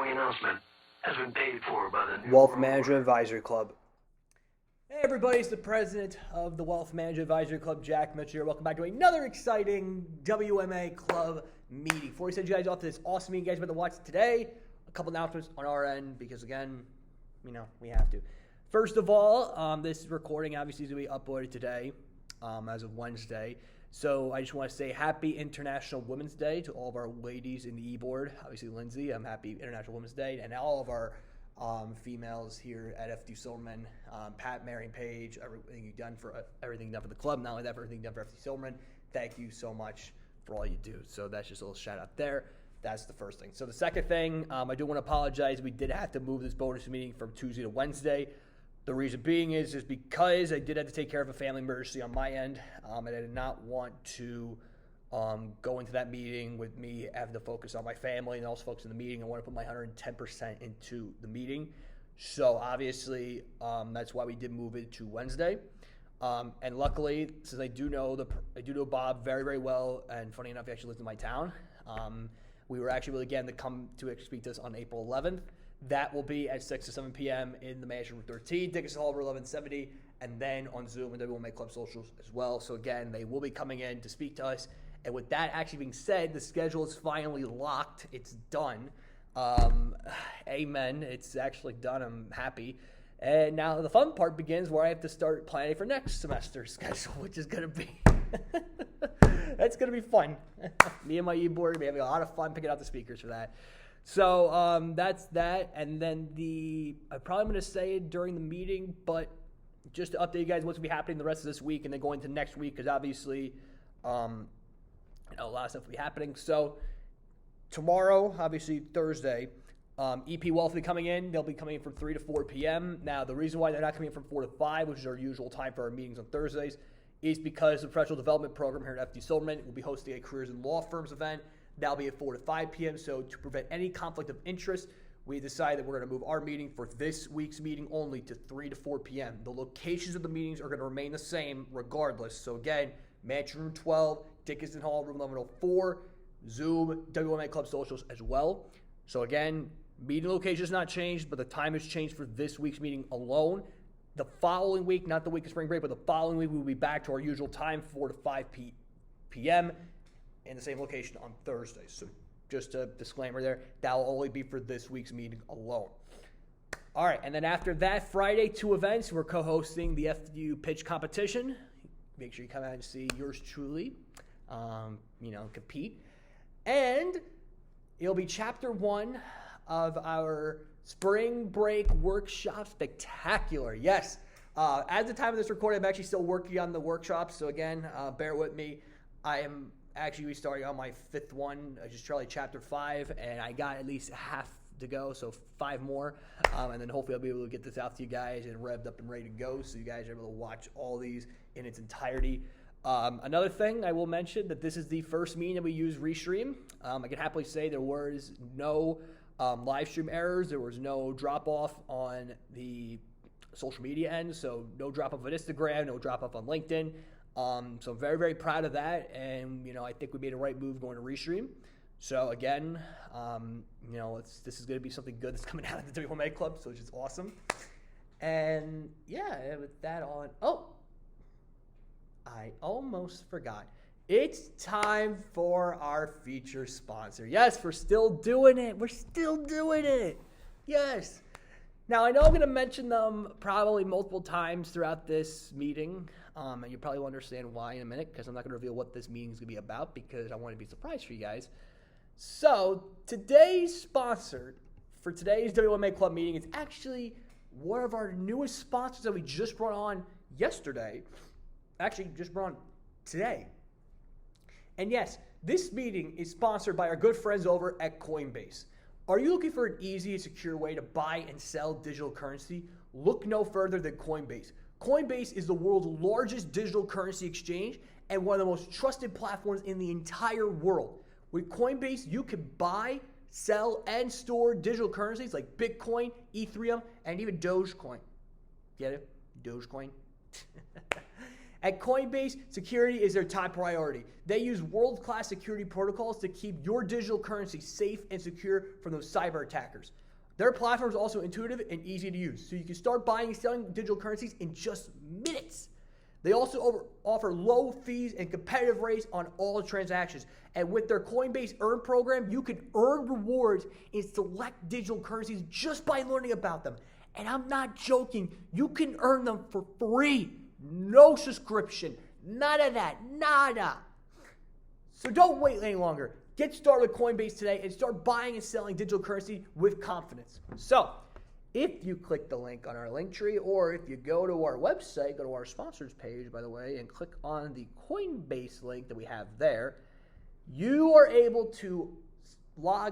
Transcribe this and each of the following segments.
following announcement has been paid for by the Wealth Management Advisory Club. Hey everybody, it's the president of the Wealth Management Advisory Club, Jack Mitchell here. Welcome back to another exciting WMA Club meeting. Before we send you guys off to this awesome meeting you guys are about to watch today, a couple announcements on our end because again, we have to. First of all, this recording obviously is going to be uploaded today as of Wednesday. So I just want to say Happy International Women's Day to all of our ladies in the e-board. Obviously, Lindsay, Happy International Women's Day. And all of our females here at FDU Silberman, Pat, Mary, and Paige, everything you've done for the club. Not only that, for everything you've done for FDU Silberman. Thank you so much for all you do. So that's just a little shout out there. That's the first thing. So the second thing, I do want to apologize. We did have to move this bonus meeting from Tuesday to Wednesday. The reason being is because I did have to take care of a family emergency on my end, and I did not want to go into that meeting with me having to focus on my family and also focus on the meeting. I want to put my 110% into the meeting. So obviously, that's why we did move it to Wednesday. And luckily, since I do know Bob very, very well, and funny enough, he actually lives in my town. We were actually really getting to come to speak to us on April 11th. That will be at 6 to 7 p.m. in the Mansion Room 13, Dickinson Hall, 1170, and then on Zoom and WMA Club Socials as well. So again, they will be coming in to speak to us. And with that actually being said, the schedule is finally locked. It's done. Amen. It's actually done. I'm happy. And now the fun part begins where I have to start planning for next semester's schedule, which is going to be that's going to be fun. Me and my e-board, we're having a lot of fun picking out the speakers for that. So that's that, and then I'm probably going to say it during the meeting, but just to update you guys what's going to be happening the rest of this week and then going to next week, because obviously a lot of stuff will be happening. So tomorrow, obviously Thursday, EP Wealth will be coming in. They'll be coming in from 3 to 4 p.m. Now, the reason why they're not coming in from 4 to 5, which is our usual time for our meetings on Thursdays, is because the professional development program here at FD Silberman will be hosting a careers in law firms event. That'll be at 4 to 5 p.m. So to prevent any conflict of interest, we decided that we're going to move our meeting for this week's meeting only to 3 to 4 p.m. The locations of the meetings are going to remain the same regardless. So again, Mansion Room 12, Dickinson Hall, Room 1104, Zoom, WMA Club Socials as well. So again, meeting location has not changed, but the time has changed for this week's meeting alone. The following week, not the week of spring break, but the following week, we'll be back to our usual time, 4 to 5 p.m., in the same location on Thursdays. So just a disclaimer there, that will only be for this week's meeting alone. All right, and then after that, Friday, 2 events. We're co-hosting the FDU pitch competition. Make sure you come out and see yours truly, compete. And it'll be chapter 1 of our spring break workshop spectacular. Yes, at the time of this recording, I'm actually still working on the workshop. So again, bear with me. I am actually restarting on my 5th one, just Charlie chapter 5, and I got at least half to go, so 5 more, and then hopefully I'll be able to get this out to you guys and revved up and ready to go, so you guys are able to watch all these in its entirety. Another thing I will mention, that this is the first meeting that we use Restream. I can happily say there was no live stream errors, there was no drop off on the social media end, so no drop off on Instagram, no drop off on LinkedIn. So I'm very, very proud of that, and I think we made a right move going to Restream. So again, this is going to be something good that's coming out of the WMA Club, so it's just awesome. And yeah, with that on, I almost forgot. It's time for our feature sponsor. Yes, we're still doing it. We're still doing it. Yes. Now, I know I'm going to mention them probably multiple times throughout this meeting, and you probably will understand why in a minute, because I'm not going to reveal what this meeting is going to be about, because I want to be a surprise for you guys. So, today's sponsor for today's WMA Club meeting is actually one of our newest sponsors that we just brought on yesterday. Actually, just brought on today. And yes, this meeting is sponsored by our good friends over at Coinbase. Are you looking for an easy and secure way to buy and sell digital currency? Look no further than Coinbase. Coinbase is the world's largest digital currency exchange and one of the most trusted platforms in the entire world. With Coinbase, you can buy, sell, and store digital currencies like Bitcoin, Ethereum, and even Dogecoin. Get it? Dogecoin? At Coinbase, security is their top priority. They use world-class security protocols to keep your digital currency safe and secure from those cyber attackers. Their platform is also intuitive and easy to use, so you can start buying and selling digital currencies in just minutes. They also offer low fees and competitive rates on all transactions. And with their Coinbase Earn program, you can earn rewards in select digital currencies just by learning about them. And I'm not joking, you can earn them for free. No subscription, none of that, nada. So don't wait any longer. Get started with Coinbase today and start buying and selling digital currency with confidence. So, if you click the link on our link tree, or if you go to our website, go to our sponsors page, by the way, and click on the Coinbase link that we have there, you are able to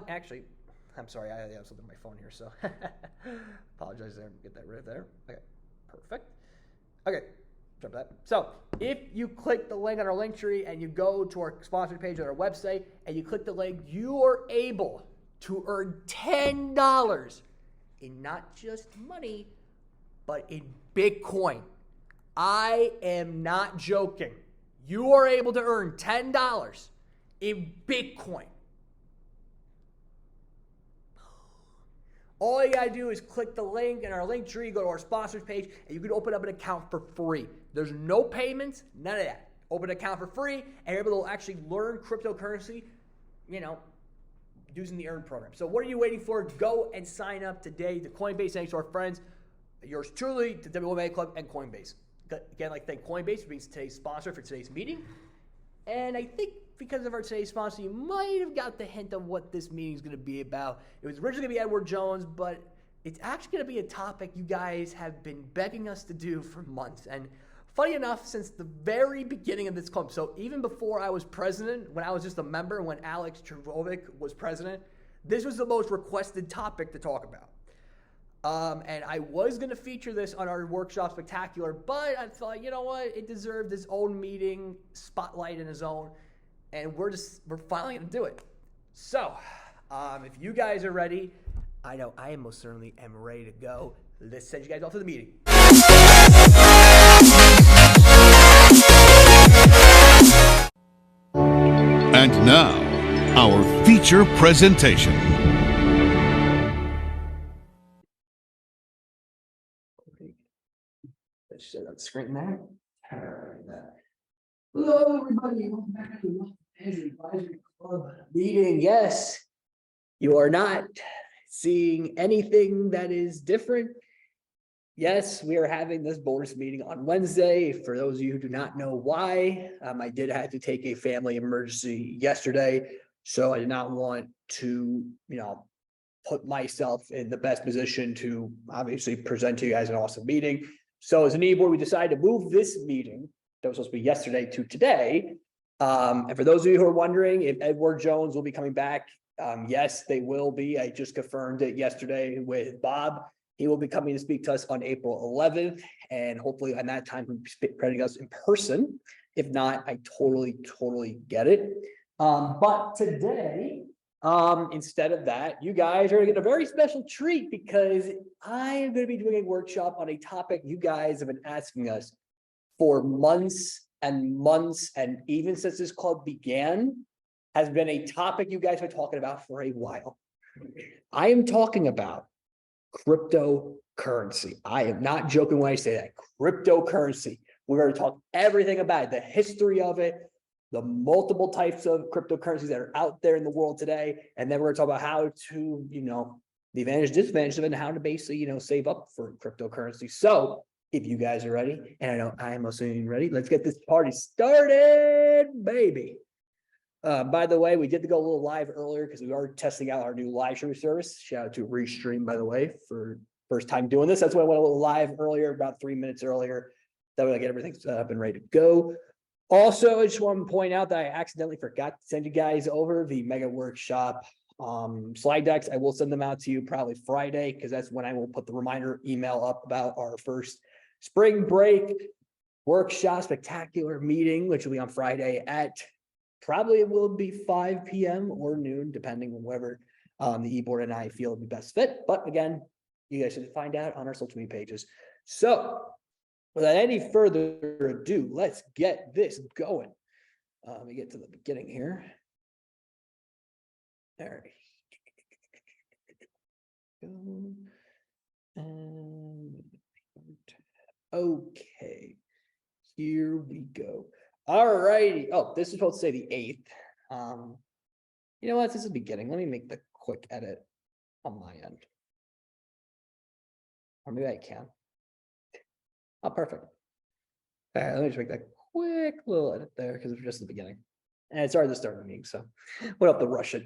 actually, I'm sorry, I have something on my phone here, so apologize there, get that right there. Okay, perfect. Okay, jump that. So if you click the link on our link tree and you go to our sponsored page on our website and you click the link, you are able to earn $10 in not just money, but in Bitcoin. I am not joking. You are able to earn $10 in Bitcoin. All you gotta do is click the link in our link tree, go to our sponsors page, and you can open up an account for free. There's no payments, none of that. Open an account for free, and you're able to actually learn cryptocurrency, using the Earn program. So what are you waiting for? Go and sign up today to Coinbase. Thanks to our friends, yours truly, to WMA Club and Coinbase. Again, I'd like to thank Coinbase for being today's sponsor for today's meeting. And I think because of our today's sponsor, you might have got the hint of what this meeting is going to be about. It was originally going to be Edward Jones, but it's actually going to be a topic you guys have been begging us to do for months. And funny enough, since the very beginning of this club, so even before I was president, when I was just a member, when Alex Travovic was president, this was the most requested topic to talk about. And I was going to feature this on our workshop spectacular, but I thought, you know what, it deserved its own meeting, spotlight in its own, and we're finally going to do it. So, if you guys are ready, I know I most certainly am ready to go. Let's send you guys off to the meeting. And now, our feature presentation. Let's set up the screen there. Hello, everybody. Welcome back to the Advisory Club meeting. Yes, you are not seeing anything that is different. Yes, we are having this bonus meeting on Wednesday. For those of you who do not know why, I did have to take a family emergency yesterday, so I did not want to, put myself in the best position to obviously present to you guys an awesome meeting. So as an e-board, we decided to move this meeting that was supposed to be yesterday to today. And for those of you who are wondering if Edward Jones will be coming back, yes, they will be. I just confirmed it yesterday with Bob. He will be coming to speak to us on April 11th, and hopefully on that time he'll be presenting us in person. If not, I totally get it. But today, instead of that, you guys are gonna get a very special treat because I am gonna be doing a workshop on a topic you guys have been asking us for months and months, and even since this club began, has been a topic you guys have been talking about for a while. I am talking about cryptocurrency. I am not joking when I say that. Cryptocurrency. We're going to talk everything about it, the history of it, the multiple types of cryptocurrencies that are out there in the world today, and then we're going to talk about how to, the advantage, disadvantage of it, and how to basically, save up for cryptocurrency. So if you guys are ready, and I know I am also ready, let's get this party started, baby. By the way, we did go a little live earlier because we are testing out our new live streaming service. Shout out to Restream, by the way, for first time doing this. That's why I went a little live earlier, about 3 minutes earlier. That way I get everything set up and ready to go. Also, I just want to point out that I accidentally forgot to send you guys over the mega workshop slide decks. I will send them out to you probably Friday because that's when I will put the reminder email up about our first spring break workshop spectacular meeting, which will be on Friday at probably it will be 5 p.m. or noon, depending on whether the e-board and I feel would be best fit. But again, you guys should find out on our social media pages. So without any further ado, let's get this going. Let me get to the beginning here. There we go. And okay, here we go. All righty. Oh, this is supposed to say the 8th. You know what? This is the beginning. Let me make the quick edit on my end. Or maybe I can. Oh, perfect. All right, let me just make that quick little edit there because it's just the beginning. And it's already the start of the meeting, so what up the Russian?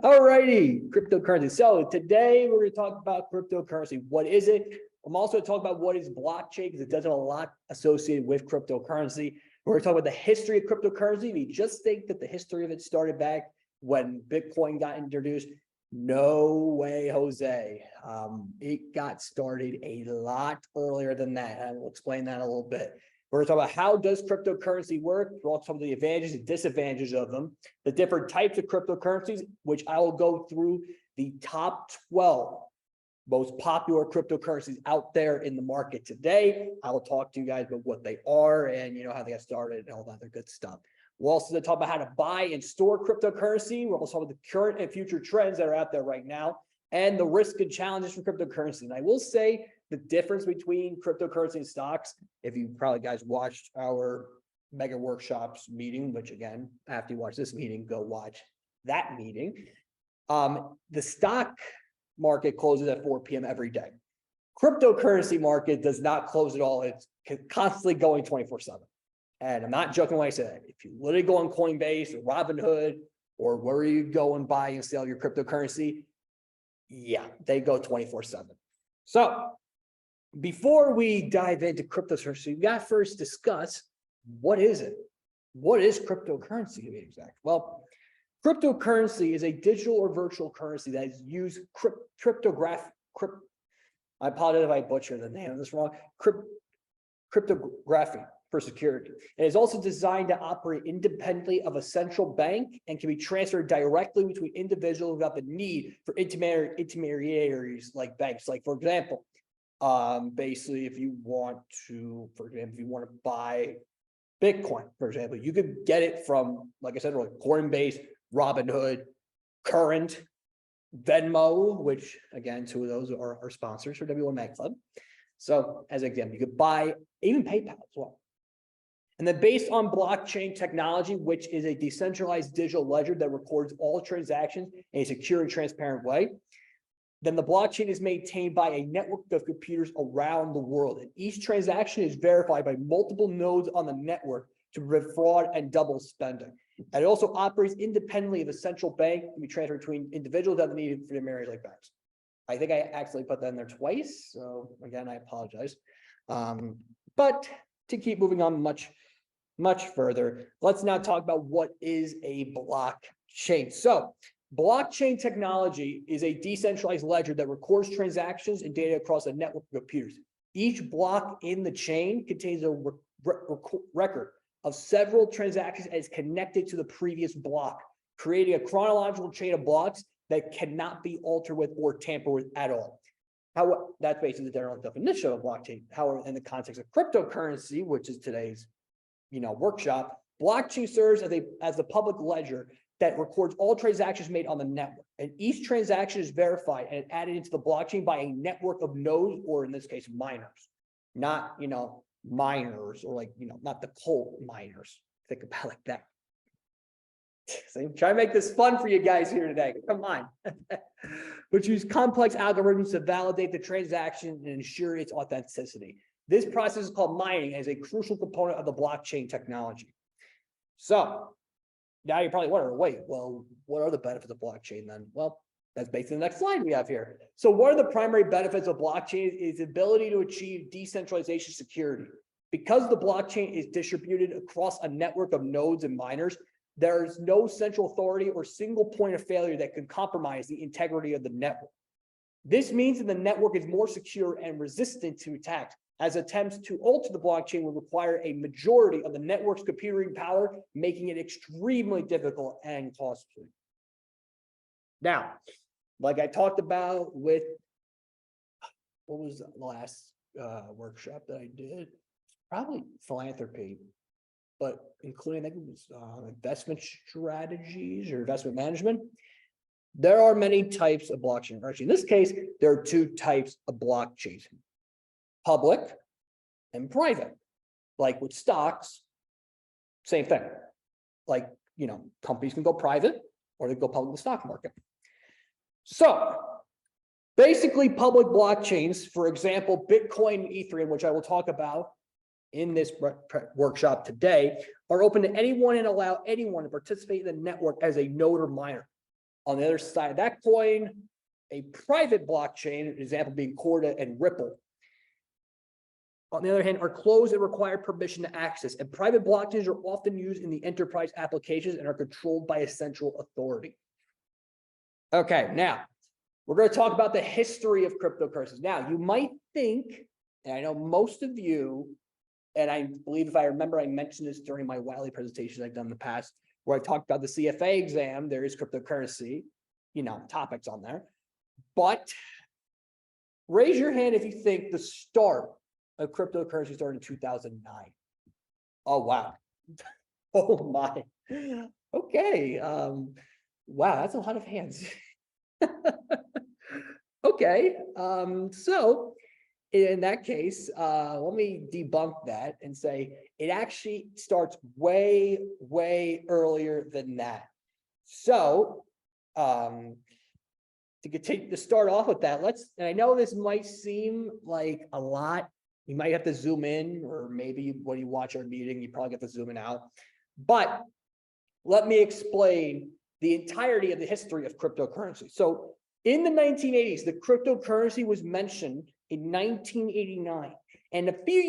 All righty, cryptocurrency. So today we're going to talk about cryptocurrency. What is it? I'm also going to talk about what is blockchain because it does have a lot associated with cryptocurrency. We're going to talk about the history of cryptocurrency. If you just think that the history of it started back when Bitcoin got introduced, no way, Jose. It got started a lot earlier than that. I will explain that a little bit. We're going to talk about how does cryptocurrency work, all some of the advantages and disadvantages of them, the different types of cryptocurrencies, which I will go through the top 12 most popular cryptocurrencies out there in the market today. I will talk to you guys about what they are and how they got started and all that other good stuff. We'll also talk about how to buy and store cryptocurrency. We'll also talk about the current and future trends that are out there right now and the risk and challenges for cryptocurrency. And I will say the difference between cryptocurrency and stocks, if you probably guys watched our mega workshops meeting, which again, after you watch this meeting, go watch that meeting. The stock market closes at 4 p.m. every day. Cryptocurrency market does not close at all. It's constantly going 24/7. And I'm not joking when I say that. If you literally go on Coinbase or Robinhood or where you go and buy and sell your cryptocurrency, yeah, they go 24/7. So before we dive into cryptocurrency, we got to first discuss what is it? What is cryptocurrency to be exact? Well, cryptocurrency is a digital or virtual currency that is used I apologize if I butcher the name of this wrong. Cryptography for security. It is also designed to operate independently of a central bank and can be transferred directly between individuals without the need for intermediaries like banks. Like, for example, basically, if you want to, buy Bitcoin, for example, you could get it from, like I said, like Coinbase, Robinhood, Current, Venmo, which again, 2 of those are our sponsors for WMA Club. So as an example, you could buy even PayPal as well. And then based on blockchain technology, which is a decentralized digital ledger that records all transactions in a secure and transparent way, then the blockchain is maintained by a network of computers around the world. And each transaction is verified by multiple nodes on the network to prevent fraud and double spending. And it also operates independently of a central bank and be transferred between individuals that need for intermediaries like banks. I think I actually put that in there twice. So again, I apologize. But to keep moving on much further, let's now talk about what is a blockchain. So blockchain technology is a decentralized ledger that records transactions and data across a network of computers. Each block in the chain contains a record of several transactions and is connected to the previous block, creating a chronological chain of blocks that cannot be altered with or tampered with at all. How that's basically the general definition of a blockchain. However, in the context of cryptocurrency, which is today's workshop, blockchain serves as the public ledger that records all transactions made on the network. And each transaction is verified and added into the blockchain by a network of nodes, or in this case, miners. Not, miners or not the coal miners. Think about it like that. So try to make this fun for you guys here today. Come on. But use complex algorithms to validate the transaction and ensure its authenticity. This process is called mining and is a crucial component of the blockchain technology. So now you're probably wondering, wait, well, what are the benefits of blockchain then? Well, that's basically the next slide we have here. So one of the primary benefits of blockchain is the ability to achieve decentralization security. Because the blockchain is distributed across a network of nodes and miners, there is no central authority or single point of failure that can compromise the integrity of the network. This means that the network is more secure and resistant to attacks, as attempts to alter the blockchain would require a majority of the network's computing power, making it extremely difficult and costly. Now, like I talked about with, what was the last workshop that I did, probably philanthropy, but including, I think it was investment strategies or investment management. There are many types of blockchain. Actually, in this case, there are two types of blockchains: public and private. Like with stocks, same thing. Like, companies can go private or they go public in the stock market. So basically, public blockchains, for example, Bitcoin and Ethereum, which I will talk about in this workshop today, are open to anyone and allow anyone to participate in the network as a node or miner. On the other side of that coin, a private blockchain, an example being Corda and Ripple, on the other hand, are closed and require permission to access. And private blockchains are often used in the enterprise applications and are controlled by a central authority. Okay, now we're going to talk about the history of cryptocurrencies. Now, you might think, and I know most of you, and I believe if I remember, I mentioned this during my Wiley presentations I've done in the past, where I talked about the CFA exam, there is cryptocurrency, topics on there. But raise your hand if you think the start of cryptocurrency started in 2009. Oh, wow. Oh, my. Okay. Wow, that's a lot of hands. Okay. So in that case, let me debunk that and say it actually starts way, way earlier than that. So to start off with that, and I know this might seem like a lot. You might have to zoom in, or maybe when you watch our meeting, you probably have to zoom in out. But let me explain the entirety of the history of cryptocurrency. So in the 1980s, the cryptocurrency was mentioned in 1989, and a few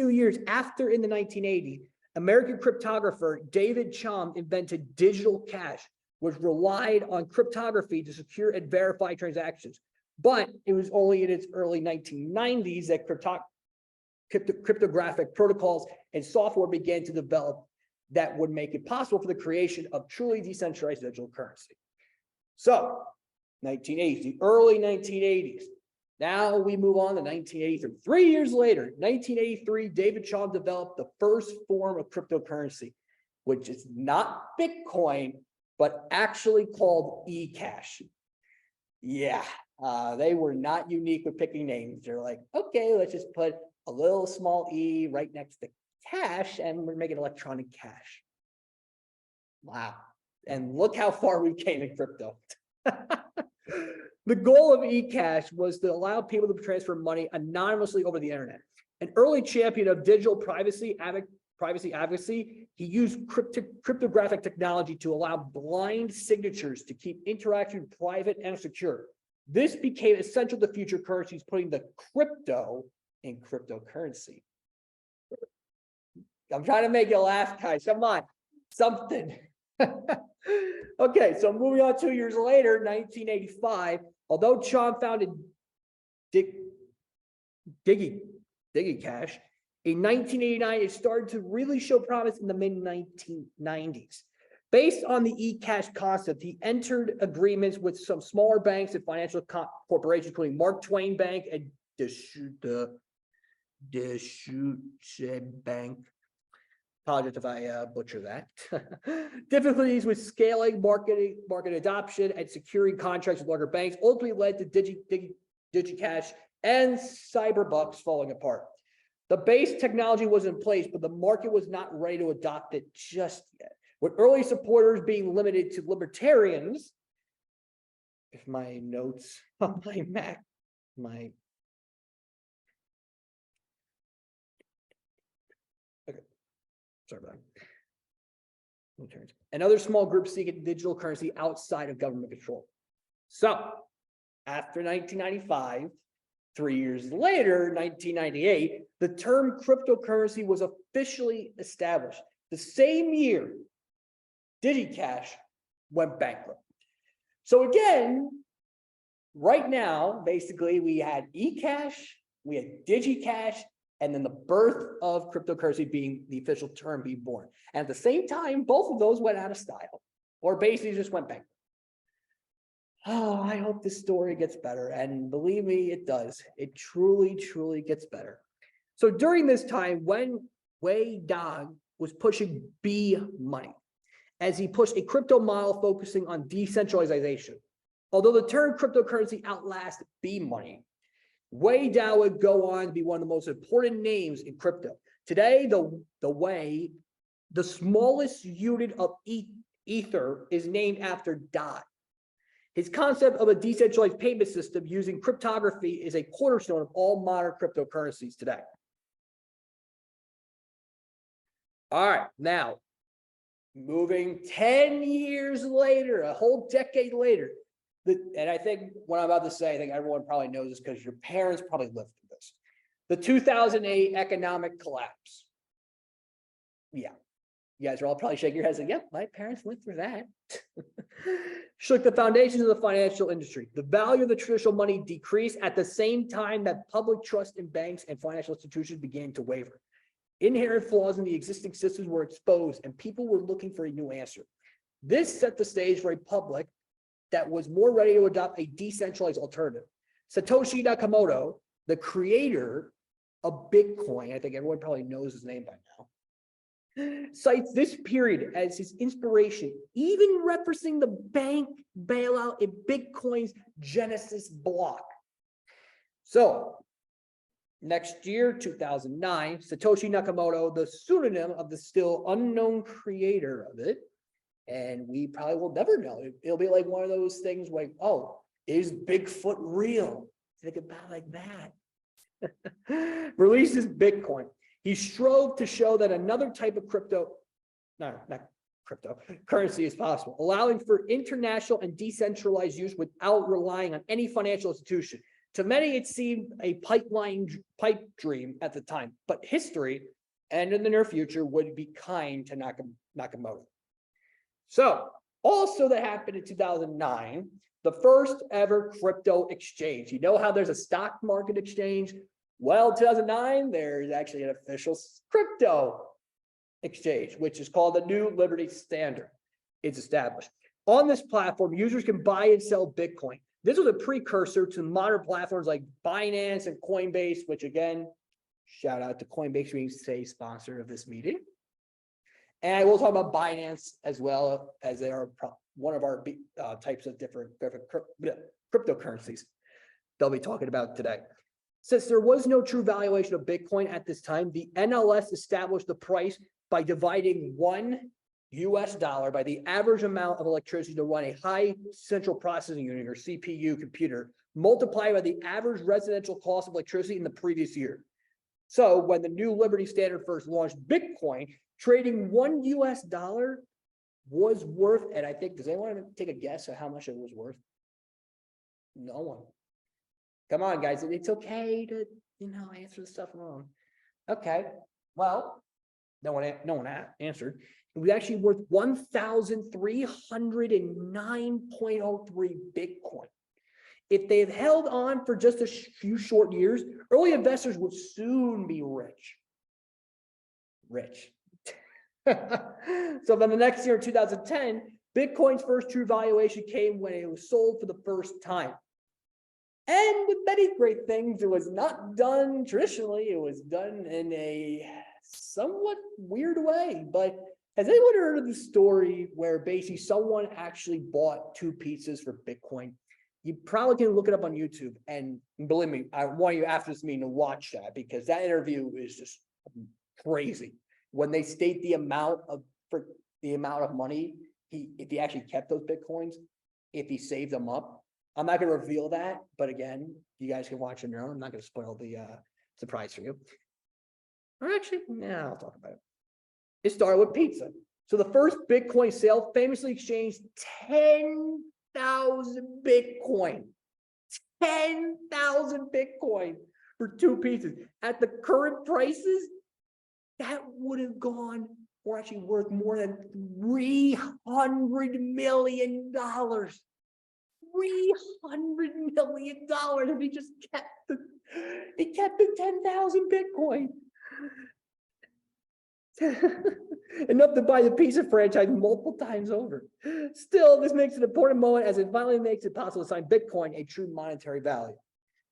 years after, in the 1980s, American cryptographer David Chaum invented digital cash, which relied on cryptography to secure and verify transactions. But it was only in its early 1990s that cryptographic protocols and software began to develop that would make it possible for the creation of truly decentralized digital currency. So 1980s, the early 1980s. Now we move on to 1983. 3 years later, 1983, David Chaum developed the first form of cryptocurrency, which is not Bitcoin, but actually called eCash. Yeah, they were not unique with picking names. They're like, okay, let's just put a little small e right next to cash and we're making electronic cash. Wow. And look how far we came in crypto. The goal of eCash was to allow people to transfer money anonymously over the internet. An early champion of digital privacy advocacy, he used cryptographic technology to allow blind signatures to keep interaction private and secure. This became essential to future currencies, putting the crypto in cryptocurrency. I'm trying to make you laugh, guys. Come on, something. Okay, so moving on 2 years later, 1985, although Chaum founded DigiCash, in 1989, it started to really show promise in the mid-1990s. Based on the eCash concept, he entered agreements with some smaller banks and financial corporations, including Mark Twain Bank and Deutsche Bank. Apologize if I butcher that. Difficulties with scaling, market adoption, and securing contracts with larger banks ultimately led to DigiCash and Cyberbucks falling apart. The base technology was in place, but the market was not ready to adopt it just yet. With early supporters being limited to libertarians, if my notes on my Mac, sorry about that. And other small groups seeking digital currency outside of government control. So after 1995, 3 years later, 1998, the term cryptocurrency was officially established. The same year, DigiCash went bankrupt. So again, right now, basically, we had eCash, we had DigiCash, and then the birth of cryptocurrency being the official term being born. And at the same time, both of those went out of style, or basically just went bankrupt. Oh, I hope this story gets better. And believe me, it does. It truly, truly gets better. So during this time, when Wei Dong was pushing B money, as he pushed a crypto model focusing on decentralization. Although the term cryptocurrency outlasts B money, Wei Dao would go on to be one of the most important names in crypto. Today, the smallest unit of Ether is named after Dai. His concept of a decentralized payment system using cryptography is a cornerstone of all modern cryptocurrencies today. All right, now, moving 10 years later, a whole decade later, and I think what I'm about to say, I think everyone probably knows this because your parents probably lived through this. The 2008 economic collapse. Yeah, you guys are all probably shaking your heads like, yep, my parents went through that. Shook the foundations of the financial industry. The value of the traditional money decreased at the same time that public trust in banks and financial institutions began to waver. Inherent flaws in the existing systems were exposed and people were looking for a new answer. This set the stage for a public that was more ready to adopt a decentralized alternative. Satoshi Nakamoto, the creator of Bitcoin, I think everyone probably knows his name by now, cites this period as his inspiration, even referencing the bank bailout in Bitcoin's Genesis block. So, next year, 2009, Satoshi Nakamoto, the pseudonym of the still unknown creator of it, and we probably will never know. It'll be like one of those things like, oh, is Bigfoot real? Think about it like that. Releases Bitcoin. He strove to show that another type of currency is possible, allowing for international and decentralized use without relying on any financial institution. To many, it seemed a pipe dream at the time, but history and in the near future would be kind to Nakamoto. So, also that happened in 2009, the first ever crypto exchange. You know how there's a stock market exchange? Well, 2009, there's actually an official crypto exchange, which is called the New Liberty Standard. It's established. On this platform, users can buy and sell Bitcoin. This was a precursor to modern platforms like Binance and Coinbase, which again, shout out to Coinbase being a sponsor of this meeting. And I will talk about Binance as well, as they are one of our types of different cryptocurrencies they'll be talking about today. Since there was no true valuation of Bitcoin at this time, the NLS established the price by dividing $1 by the average amount of electricity to run a high central processing unit or CPU computer, multiplied by the average residential cost of electricity in the previous year. So when the New Liberty Standard first launched Bitcoin, trading $1 was worth, and I think, does anyone want to take a guess at how much it was worth? No one. Come on, guys. It's okay to, answer the stuff wrong. Okay. Well, no one answered. It was actually worth 1,309.03 Bitcoin. If they had held on for just a few short years, early investors would soon be rich. So then the next year, 2010, Bitcoin's first true valuation came when it was sold for the first time. And with many great things, it was not done traditionally. It was done in a somewhat weird way. But has anyone heard of the story where basically someone actually bought 2 pizzas for Bitcoin? You probably can look it up on YouTube. And believe me, I want you after this meeting to watch that because that interview is just crazy. When they state the amount of money if he actually kept those Bitcoins, if he saved them up. I'm not going to reveal that, but again, you guys can watch on your own. I'm not going to spoil the surprise for you. Or actually, I'll talk about it. It started with pizza. So the first Bitcoin sale famously exchanged 10,000 Bitcoin. 10,000 Bitcoin for 2 pizzas. At the current prices, that would have gone, or actually worth more than $300 million. $300 million if he just kept the 10,000 Bitcoin. Enough to buy the pizza franchise multiple times over. Still, this makes an important moment as it finally makes it possible to assign Bitcoin a true monetary value.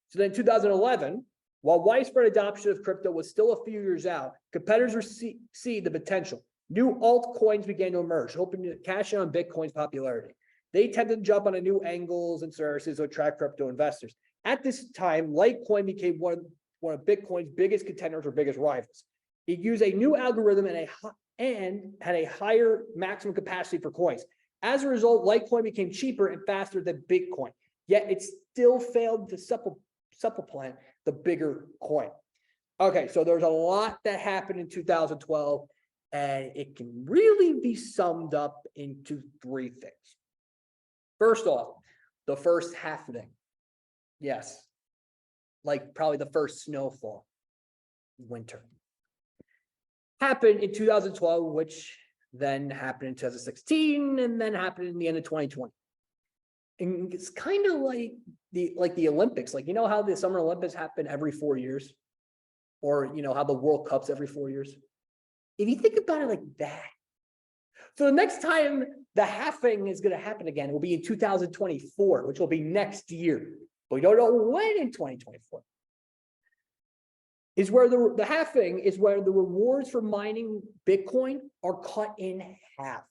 So then in 2011, while widespread adoption of crypto was still a few years out, competitors were see the potential. New altcoins began to emerge, hoping to cash in on Bitcoin's popularity. They tended to jump on new angles and services to attract crypto investors. At this time, Litecoin became one of Bitcoin's biggest contenders or biggest rivals. It used a new algorithm and had a higher maximum capacity for coins. As a result, Litecoin became cheaper and faster than Bitcoin, yet it still failed to supplement the bigger coin. Okay, so there's a lot that happened in 2012, and it can really be summed up into three things. First off, the first halving. Yes, like probably the first snowfall, winter. Happened in 2012, which then happened in 2016, and then happened in the end of 2020. And it's kind of like the Olympics. Like, you know how the Summer Olympics happen every 4 years? Or, you know, how the World Cup's every 4 years? If you think about it like that, so the next time the halving is going to happen again will be in 2024, which will be next year. But we don't know when in 2024. Is where the halving is where the rewards for mining Bitcoin are cut in half.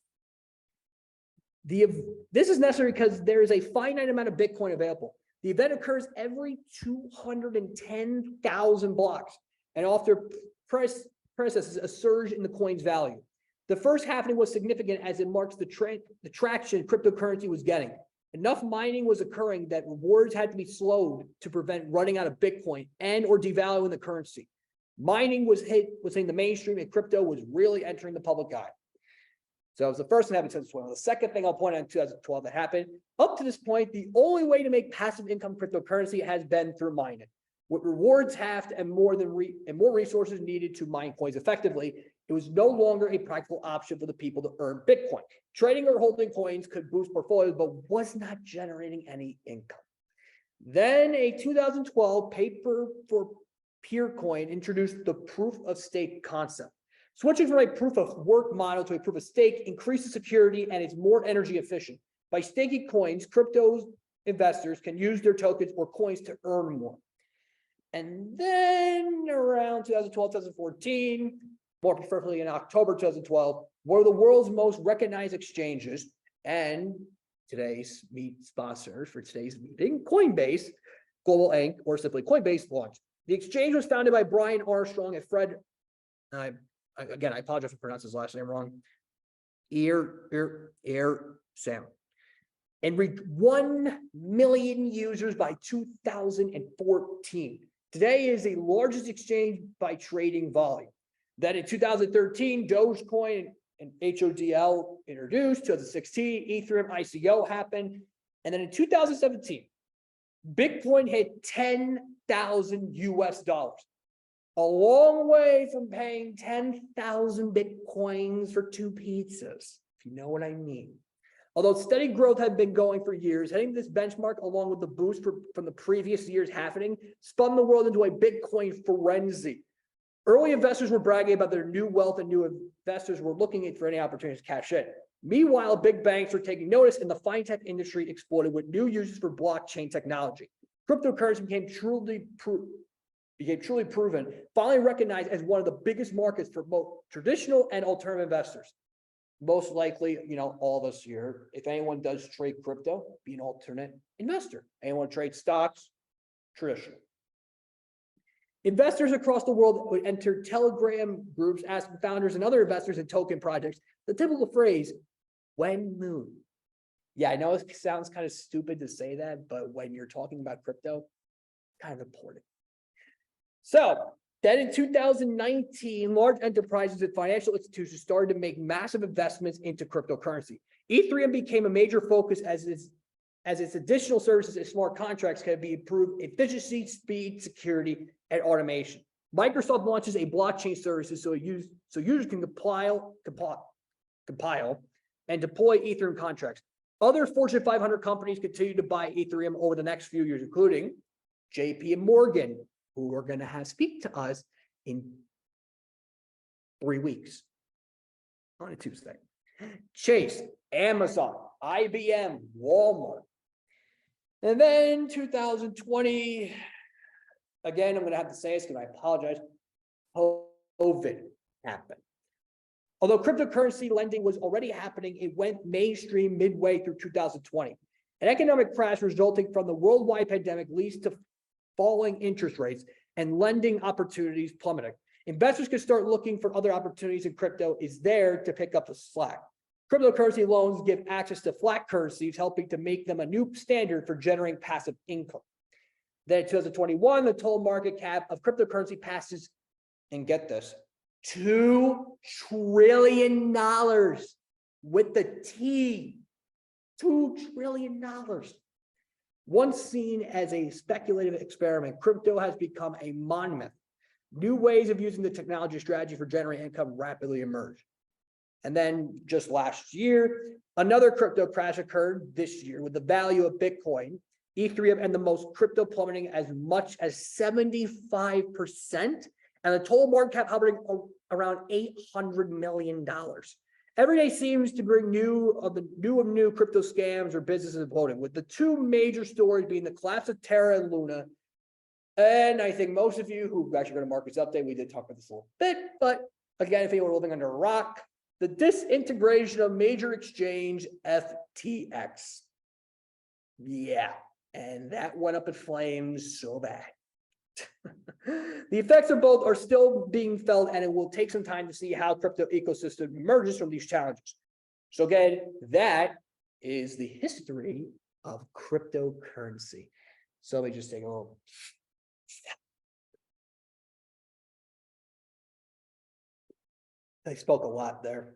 This is necessary because there is a finite amount of Bitcoin available. The event occurs every 210,000 blocks and often processes a surge in the coin's value. The first halving was significant as it marks the traction cryptocurrency was getting. Enough mining was occurring that rewards had to be slowed to prevent running out of Bitcoin and or devaluing the currency. Mining was hitting the mainstream and crypto was really entering the public eye. So it was the first thing that happened in 2012. The second thing I'll point out in 2012 that happened, up to this point, the only way to make passive income cryptocurrency has been through mining. With rewards halved and more resources needed to mine coins effectively, it was no longer a practical option for the people to earn Bitcoin. Trading or holding coins could boost portfolios, but was not generating any income. Then a 2012 paper for Peercoin introduced the proof of stake concept. Switching from a proof of work model to a proof of stake increases security and is more energy efficient. By staking coins, crypto investors can use their tokens or coins to earn more. And then around 2012, 2014, more preferably in October 2012, one of the world's most recognized exchanges and today's sponsor for today's meeting, Coinbase Global Inc., or simply Coinbase, launched. The exchange was founded by Brian Armstrong and Fred, again, I apologize for pronouncing his last name wrong, Sam, and reached 1 million users by 2014. Today is the largest exchange by trading volume. Then in 2013, Dogecoin and HODL introduced. 2016, Ethereum ICO happened. And then in 2017, Bitcoin hit $10,000 US. A long way from paying 10,000 Bitcoins for 2 pizzas, if you know what I mean. Although steady growth had been going for years, hitting this benchmark along with the boost from the previous years happening spun the world into a Bitcoin frenzy. Early investors were bragging about their new wealth and new investors were looking for any opportunities to cash in. Meanwhile, big banks were taking notice and the fintech industry exploded with new uses for blockchain technology. Cryptocurrency became truly proven, finally recognized as one of the biggest markets for both traditional and alternative investors. Most likely, you know, all this year, if anyone does trade crypto, be an alternate investor. Anyone trade stocks, traditional. Investors across the world would enter Telegram groups asking founders and other investors in token projects the typical phrase, when moon. Yeah, I know it sounds kind of stupid to say that, but when you're talking about crypto, kind of important. So then in 2019, large enterprises and financial institutions started to make massive investments into cryptocurrency. Ethereum became a major focus as its additional services and smart contracts can be improved efficiency, speed, security, and automation. Microsoft launches a blockchain services so users can compile and deploy Ethereum contracts. Other Fortune 500 companies continue to buy Ethereum over the next few years, including JP Morgan, who are going to speak to us in 3 weeks on a Tuesday. Chase, Amazon, IBM, Walmart. And then 2020, again, I'm going to have to say this because I apologize, COVID happened. Although cryptocurrency lending was already happening, it went mainstream midway through 2020. An economic crash resulting from the worldwide pandemic leads to falling interest rates and lending opportunities plummeting. Investors can start looking for other opportunities, and crypto is there to pick up the slack. Cryptocurrency loans give access to flat currencies, helping to make them a new standard for generating passive income. Then in 2021, the total market cap of cryptocurrency passes, and get this, $2 trillion with the T, $2 trillion. Once seen as a speculative experiment, crypto has become a monument. New ways of using the technology strategy for generating income rapidly emerged. And then just last year, another crypto crash occurred this year with the value of Bitcoin, Ethereum, and the most crypto plummeting as much as 75%, and the total market cap hovering around $800 million. Every day seems to bring new crypto scams or businesses imploding, with the two major stories being the collapse of Terra and Luna. And I think most of you who actually go to Markets Update, we did talk about this a little bit, but again, if anyone living under a rock, the disintegration of major exchange FTX. Yeah, and that went up in flames so bad. The effects of both are still being felt, and it will take some time to see how crypto ecosystem emerges from these challenges. So again, that is the history of cryptocurrency. So let me just take a little. I spoke a lot there.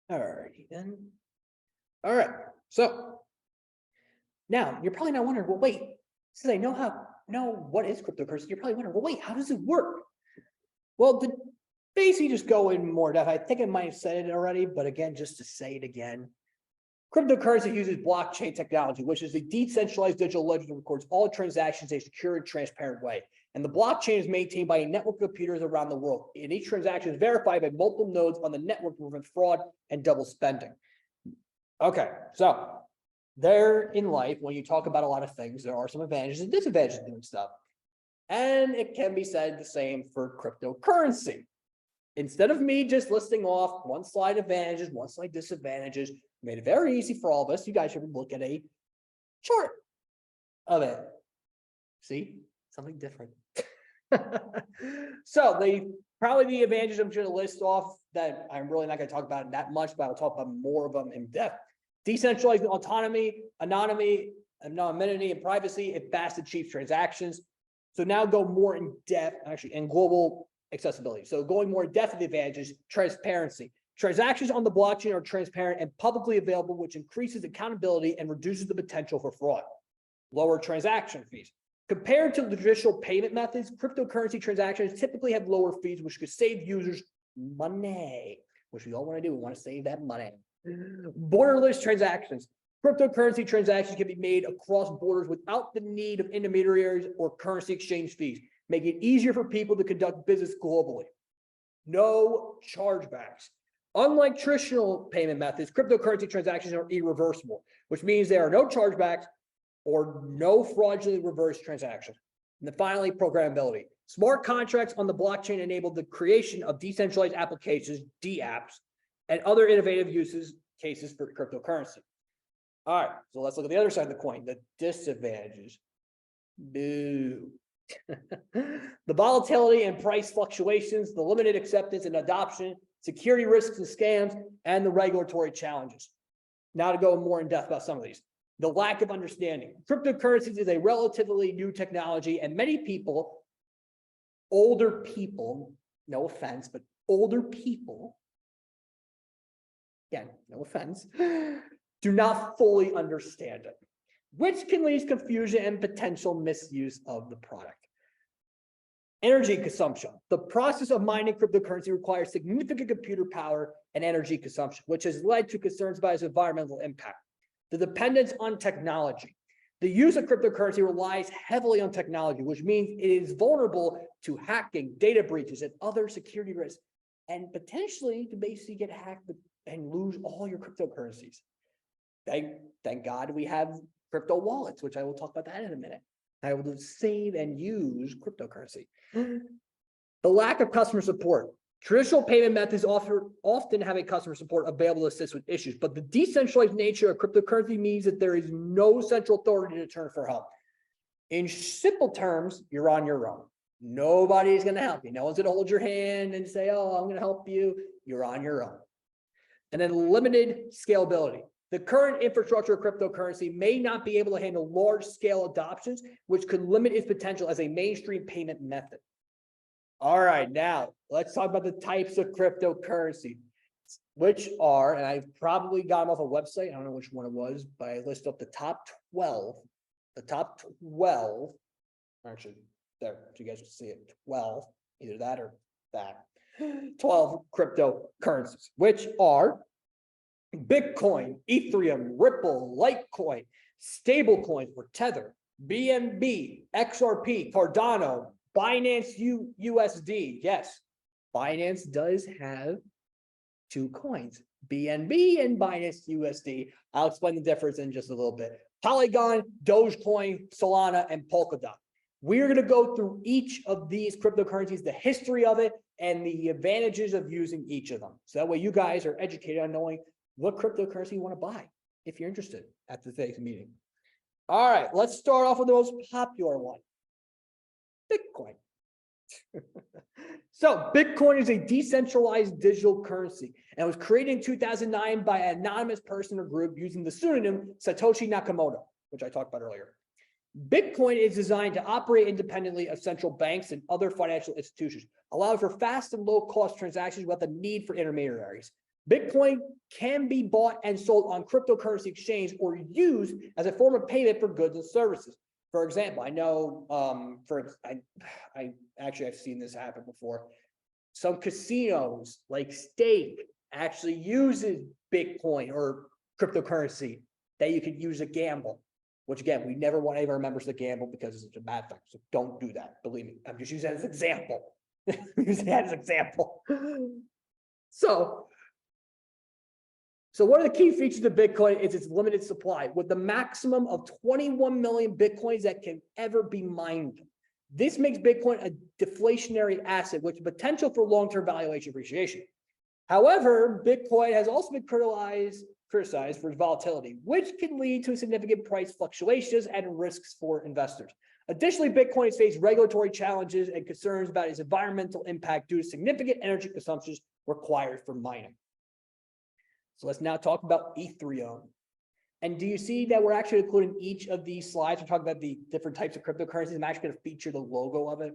All righty then. All right. So now you're probably not wondering, well, wait, since I know what is cryptocurrency, you're probably wondering, well, wait, how does it work? Well, to basically just go in more depth, I think I might have said it already, but again, just to say it again. Cryptocurrency uses blockchain technology, which is a decentralized digital ledger that records all transactions in a secure and transparent way. And the blockchain is maintained by a network of computers around the world. And each transaction is verified by multiple nodes on the network to prevent fraud and double spending. Okay, so there in life, when you talk about a lot of things, there are some advantages and disadvantages to doing stuff. And it can be said the same for cryptocurrency. Instead of me just listing off one slide advantages, one slide disadvantages, made it very easy for all of us. You guys should look at a chart of it. See, something different. So probably the advantages I'm going to list off that I'm really not going to talk about that much, but I'll talk about more of them in depth. Decentralized autonomy, anonymity, and privacy, it fast achieves transactions. So now go more in depth, actually, and global accessibility. So going more in depth of the advantages, transparency. Transactions on the blockchain are transparent and publicly available, which increases accountability and reduces the potential for fraud. Lower transaction fees. Compared to the traditional payment methods, cryptocurrency transactions typically have lower fees, which could save users money, which we all want to do. We want to save that money. Borderless transactions. Cryptocurrency transactions can be made across borders without the need of intermediaries or currency exchange fees, making it easier for people to conduct business globally. No chargebacks. Unlike traditional payment methods, cryptocurrency transactions are irreversible, which means there are no chargebacks or no fraudulently reversed transactions. And then finally, programmability. Smart contracts on the blockchain enable the creation of decentralized applications, DApps, and other innovative cases for cryptocurrency. All right, so let's look at the other side of the coin, the disadvantages. Boo. The volatility and price fluctuations, the limited acceptance and adoption, security risks and scams, and the regulatory challenges. Now to go more in depth about some of these. The lack of understanding. Cryptocurrencies is a relatively new technology, and many people, older people, no offense, but older people, again, no offense, do not fully understand it, which can lead to confusion and potential misuse of the product. Energy consumption. The process of mining cryptocurrency requires significant computer power, and energy consumption, which has led to concerns about its environmental impact. The dependence on technology. The use of cryptocurrency relies heavily on technology, which means it is vulnerable to hacking, data breaches, and other security risks, and potentially to basically get hacked and lose all your cryptocurrencies. Thank God we have crypto wallets, which I will talk about that in a minute. I will save and use cryptocurrency. The lack of customer support. Traditional payment methods often have a customer support available to assist with issues, but the decentralized nature of cryptocurrency means that there is no central authority to turn for help. In simple terms, you're on your own. Nobody's going to help you. No one's going to hold your hand and say, oh, I'm going to help you. You're on your own. And then limited scalability. The current infrastructure of cryptocurrency may not be able to handle large-scale adoptions, which could limit its potential as a mainstream payment method. All right, now let's talk about the types of cryptocurrency, which are, and I've probably got them off a website. I don't know which one it was, but I listed up the top 12. The top 12, actually, there, so you guys can see it. 12, either that or that. 12 cryptocurrencies, which are Bitcoin, Ethereum, Ripple, Litecoin, stablecoin or Tether, BNB, XRP, Cardano, Binance USD. Yes, Binance does have two coins, BNB and Binance USD. I'll explain the difference in just a little bit. Polygon, Dogecoin, Solana, and Polkadot. We're going to go through each of these cryptocurrencies, the history of it, and the advantages of using each of them. So that way you guys are educated on knowing what cryptocurrency you want to buy if you're interested at today's meeting. All right, let's start off with the most popular one, Bitcoin. So Bitcoin is a decentralized digital currency and was created in 2009 by an anonymous person or group using the pseudonym Satoshi Nakamoto, which I talked about earlier. Bitcoin is designed to operate independently of central banks and other financial institutions, allowing for fast and low-cost transactions without the need for intermediaries. Bitcoin can be bought and sold on cryptocurrency exchange or used as a form of payment for goods and services. For example, I know I've seen this happen before. Some casinos like Stake actually uses Bitcoin or cryptocurrency that you could use to gamble, which again, we never want any of our members to gamble because it's a bad thing. So don't do that. Believe me, I'm just using that as an example. Using that as an example. So one of the key features of Bitcoin is its limited supply, with the maximum of 21 million Bitcoins that can ever be mined. This makes Bitcoin a deflationary asset with potential for long-term valuation appreciation. However, Bitcoin has also been criticized for its volatility, which can lead to significant price fluctuations and risks for investors. Additionally, Bitcoin has faced regulatory challenges and concerns about its environmental impact due to significant energy consumptions required for mining. So let's now talk about Ethereum. And do you see that we're actually including each of these slides? We're talking about the different types of cryptocurrencies. I'm actually going to feature the logo of it.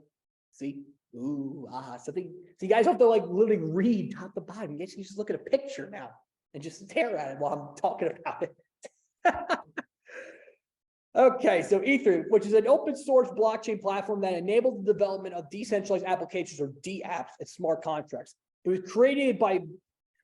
See? Ooh, something. So you guys have to like literally read top to bottom. You guys can just look at a picture now and just stare at it while I'm talking about it. Okay, so Ethereum, which is an open source blockchain platform that enables the development of decentralized applications or DApps and smart contracts. It was created by,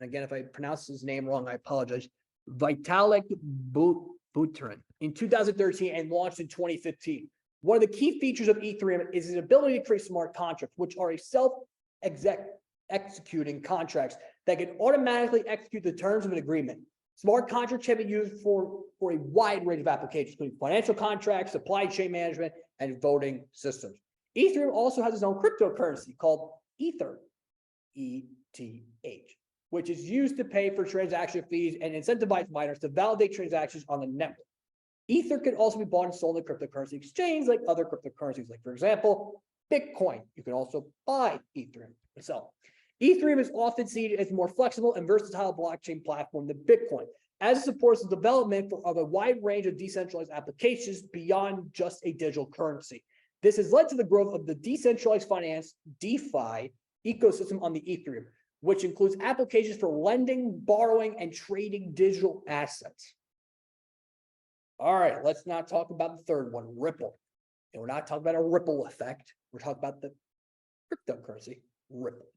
again, if I pronounce his name wrong, I apologize, Vitalik Buterin in 2013 and launched in 2015. One of the key features of Ethereum is its ability to create smart contracts, which are a self-executing contracts that can automatically execute the terms of an agreement. Smart contracts can be used for a wide range of applications, including financial contracts, supply chain management, and voting systems. Ethereum also has its own cryptocurrency called Ether, ETH, which is used to pay for transaction fees and incentivize miners to validate transactions on the network. Ether can also be bought and sold in cryptocurrency exchange like other cryptocurrencies, like for example, Bitcoin. You can also buy Ethereum itself. Ethereum is often seen as a more flexible and versatile blockchain platform than Bitcoin, as it supports the development of a wide range of decentralized applications beyond just a digital currency. This has led to the growth of the decentralized finance, DeFi, ecosystem on the Ethereum, which includes applications for lending, borrowing, and trading digital assets. All right, let's now talk about the third one, Ripple. And we're not talking about a ripple effect. We're talking about the cryptocurrency, Ripple.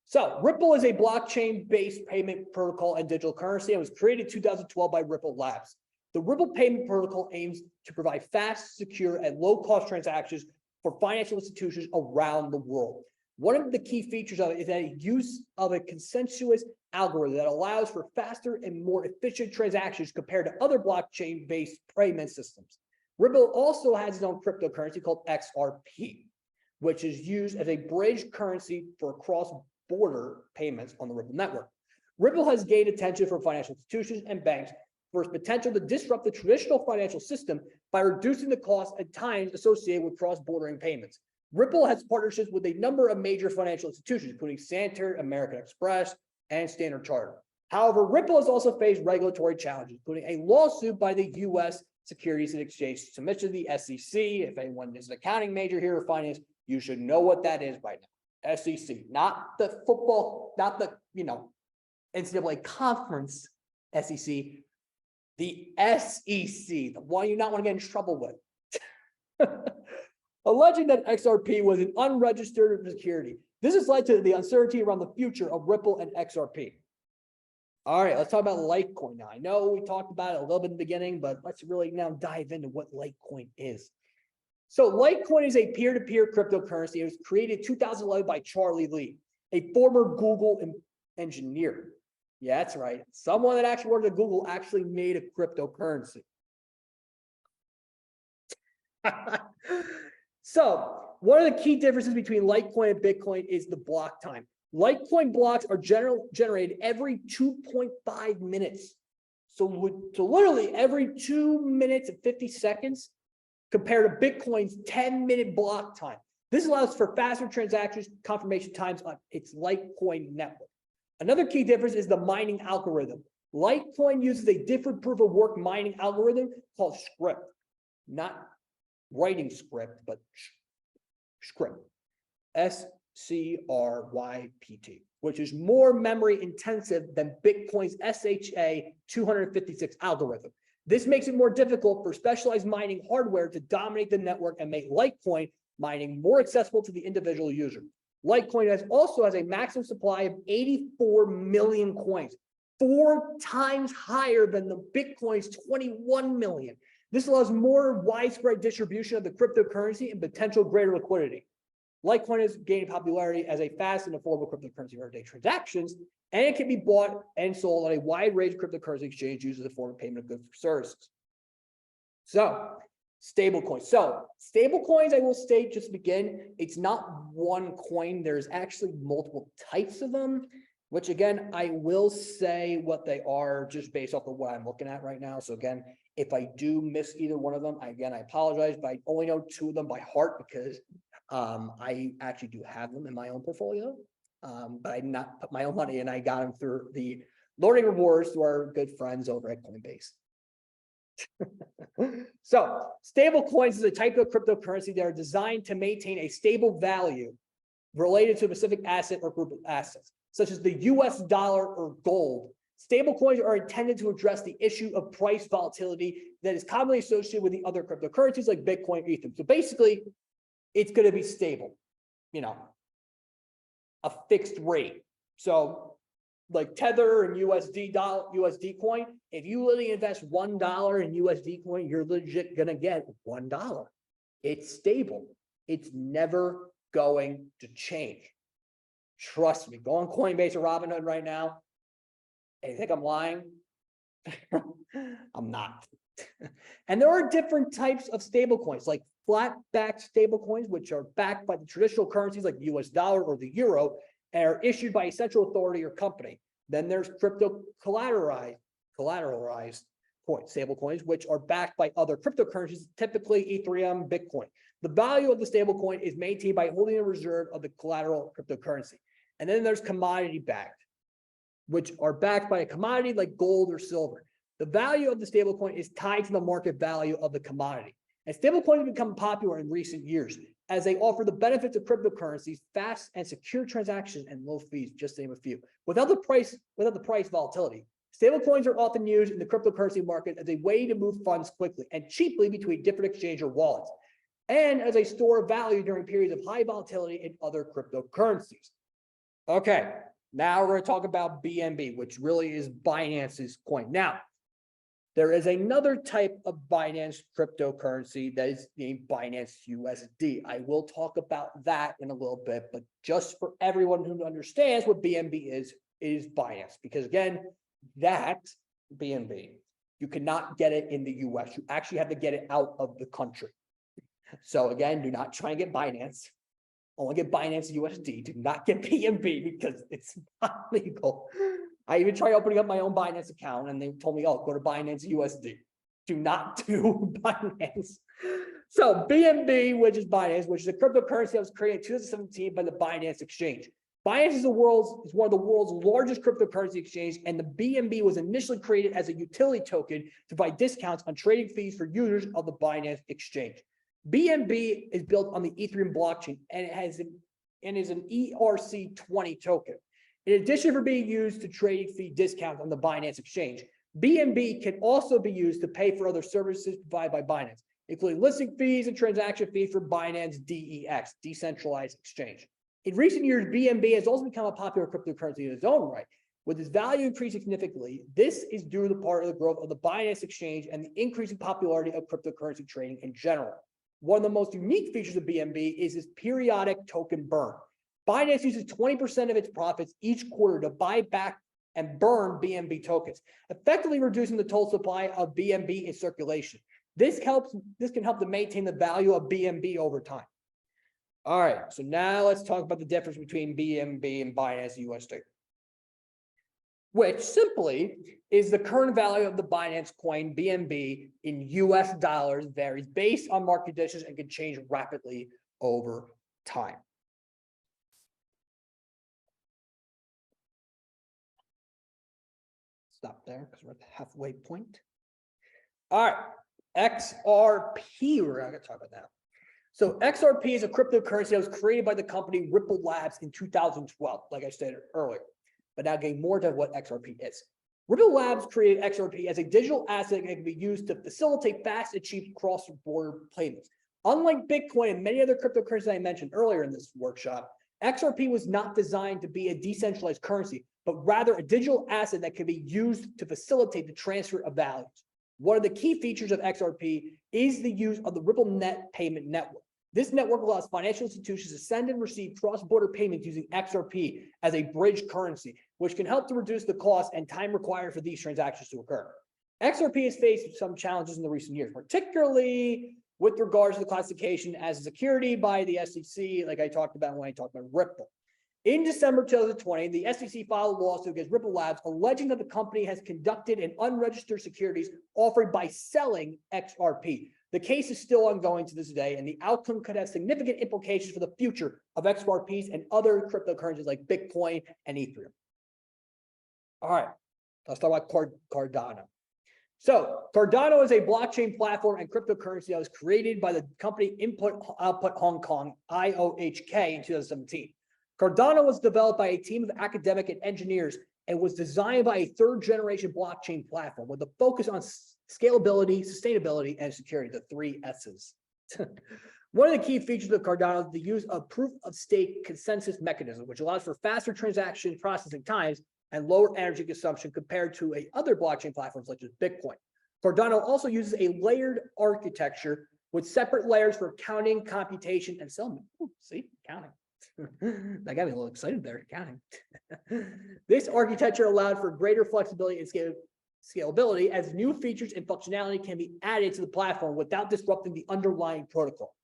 So Ripple is a blockchain-based payment protocol and digital currency. It was created in 2012 by Ripple Labs. The Ripple payment protocol aims to provide fast, secure, and low-cost transactions for financial institutions around the world. One of the key features of it is a use of a consensus algorithm that allows for faster and more efficient transactions compared to other blockchain-based payment systems. Ripple also has its own cryptocurrency called XRP, which is used as a bridge currency for cross-border payments on the Ripple network. Ripple has gained attention from financial institutions and banks for its potential to disrupt the traditional financial system by reducing the costs and times associated with cross-border payments. Ripple has partnerships with a number of major financial institutions, including Santander, American Express, and Standard Chartered. However, Ripple has also faced regulatory challenges, including a lawsuit by the U.S. Securities and Exchange Commission, to the SEC. If anyone is an accounting major here or finance, you should know what that is by now. SEC, not the football, not the NCAA conference SEC, the SEC, the one you not want to get in trouble with. Alleging that XRP was an unregistered security. This has led to the uncertainty around the future of Ripple and XRP. All right, let's talk about Litecoin now. I know we talked about it a little bit in the beginning, but let's really now dive into what Litecoin is. So Litecoin is a peer-to-peer cryptocurrency. It was created in 2011 by Charlie Lee, a former Google engineer. Yeah, that's right. Someone that actually worked at Google actually made a cryptocurrency. So one of the key differences between Litecoin and Bitcoin is the block time. Litecoin blocks are generated every 2.5 minutes. So literally every 2 minutes and 50 seconds compared to Bitcoin's 10-minute block time. This allows for faster transactions confirmation times on its Litecoin network. Another key difference is the mining algorithm. Litecoin uses a different proof of work mining algorithm called script, not writing script, but script, SCRYPT, which is more memory intensive than Bitcoin's SHA-256 algorithm. This makes it more difficult for specialized mining hardware to dominate the network and make Litecoin mining more accessible to the individual user. Litecoin also has a maximum supply of 84 million coins, 4 times higher than the Bitcoin's 21 million. This allows more widespread distribution of the cryptocurrency and potential greater liquidity. Litecoin is gaining popularity as a fast and affordable cryptocurrency for everyday transactions, and it can be bought and sold on a wide range of cryptocurrency exchanges used as a form of payment of goods or services. So, stablecoins. So, stablecoins, I will state just to begin, it's not one coin. There's actually multiple types of them, which again, I will say what they are just based off of what I'm looking at right now. So again, if I do miss either one of them, I apologize, but I only know 2 of them by heart because I actually do have them in my own portfolio, but I did not put my own money in. I got them through the learning rewards through our good friends over at Coinbase. So stable coins is a type of cryptocurrency that are designed to maintain a stable value related to a specific asset or group of assets, such as the US dollar or gold. Stablecoins are intended to address the issue of price volatility that is commonly associated with the other cryptocurrencies like Bitcoin, Ethereum. So basically, it's going to be stable, a fixed rate. So like Tether and USD coin, if you literally invest $1 in USD coin, you're legit going to get $1. It's stable. It's never going to change. Trust me, go on Coinbase or Robinhood right now. And you think I'm lying? I'm not. And there are different types of stable coins, like flat-backed stable coins, which are backed by the traditional currencies like the US dollar or the euro, and are issued by a central authority or company. Then there's crypto collateralized coins, stable coins, which are backed by other cryptocurrencies, typically Ethereum, Bitcoin. The value of the stable coin is maintained by holding a reserve of the collateral cryptocurrency. And then there's commodity backed, which are backed by a commodity like gold or silver. The value of the stablecoin is tied to the market value of the commodity. And stablecoins have become popular in recent years as they offer the benefits of cryptocurrencies, fast and secure transactions, and low fees, just to name a few. Without the price volatility, stablecoins are often used in the cryptocurrency market as a way to move funds quickly and cheaply between different exchange or wallets, and as a store of value during periods of high volatility in other cryptocurrencies. Okay, now we're going to talk about BNB, which really is Binance's coin. Now, there is another type of Binance cryptocurrency that is named Binance USD. I will talk about that in a little bit, but just for everyone who understands what BNB is Binance. Because again, that BNB, you cannot get it in the US. You actually have to get it out of the country. So again, do not try and get Binance. Only get Binance USD. Do not get BNB because it's not legal. I even tried opening up my own Binance account and they told me, oh, go to Binance USD. Do not do Binance. So BNB, which is Binance, which is a cryptocurrency that was created in 2017 by the Binance Exchange. Binance is one of the world's largest cryptocurrency exchange, and the BNB was initially created as a utility token to provide discounts on trading fees for users of the Binance Exchange. BNB is built on the Ethereum blockchain and it is an ERC20 token. In addition for being used to trading fee discounts on the Binance Exchange, BNB can also be used to pay for other services provided by Binance, including listing fees and transaction fees for Binance DEX, decentralized exchange. In recent years, BNB has also become a popular cryptocurrency in its own right. With its value increasing significantly, this is due to the part of the growth of the Binance Exchange and the increasing popularity of cryptocurrency trading in general. One of the most unique features of BNB is its periodic token burn. Binance uses 20% of its profits each quarter to buy back and burn BNB tokens, effectively reducing the total supply of BNB in circulation. This can help to maintain the value of BNB over time. All right, so now let's talk about the difference between BNB and Binance USD, which simply is the current value of the Binance coin BNB in US dollars varies based on market conditions and can change rapidly over time. Stop there because we're at the halfway point. All right, XRP, we're going to talk about that. So XRP is a cryptocurrency that was created by the company Ripple Labs in 2012, like I stated earlier. But now getting more to what XRP is. Ripple Labs created XRP as a digital asset that can be used to facilitate fast and cheap cross-border payments. Unlike Bitcoin and many other cryptocurrencies I mentioned earlier in this workshop, XRP was not designed to be a decentralized currency, but rather a digital asset that can be used to facilitate the transfer of values. One of the key features of XRP is the use of the RippleNet payment network. This network allows financial institutions to send and receive cross-border payments using XRP as a bridge currency, which can help to reduce the cost and time required for these transactions to occur. XRP has faced some challenges in the recent years, particularly with regards to the classification as a security by the SEC, like I talked about when I talked about Ripple. In December 2020, the SEC filed a lawsuit against Ripple Labs, alleging that the company has conducted an unregistered securities offered by selling XRP. The case is still ongoing to this day, and the outcome could have significant implications for the future of XRPs and other cryptocurrencies like Bitcoin and Ethereum. All right, let's talk about Cardano. So Cardano is a blockchain platform and cryptocurrency that was created by the company Input Output Hong Kong, IOHK, in 2017. Cardano was developed by a team of academic and engineers and was designed by a third-generation blockchain platform with a focus on scalability, sustainability, and security, the 3 S's. One of the key features of Cardano is the use of proof-of-stake consensus mechanism, which allows for faster transaction processing times and lower energy consumption compared to other blockchain platforms such as Bitcoin. Cardano also uses a layered architecture with separate layers for counting, computation, and settlement. Ooh, see, counting. That got me a little excited there, counting. This architecture allowed for greater flexibility and scalability as new features and functionality can be added to the platform without disrupting the underlying protocol.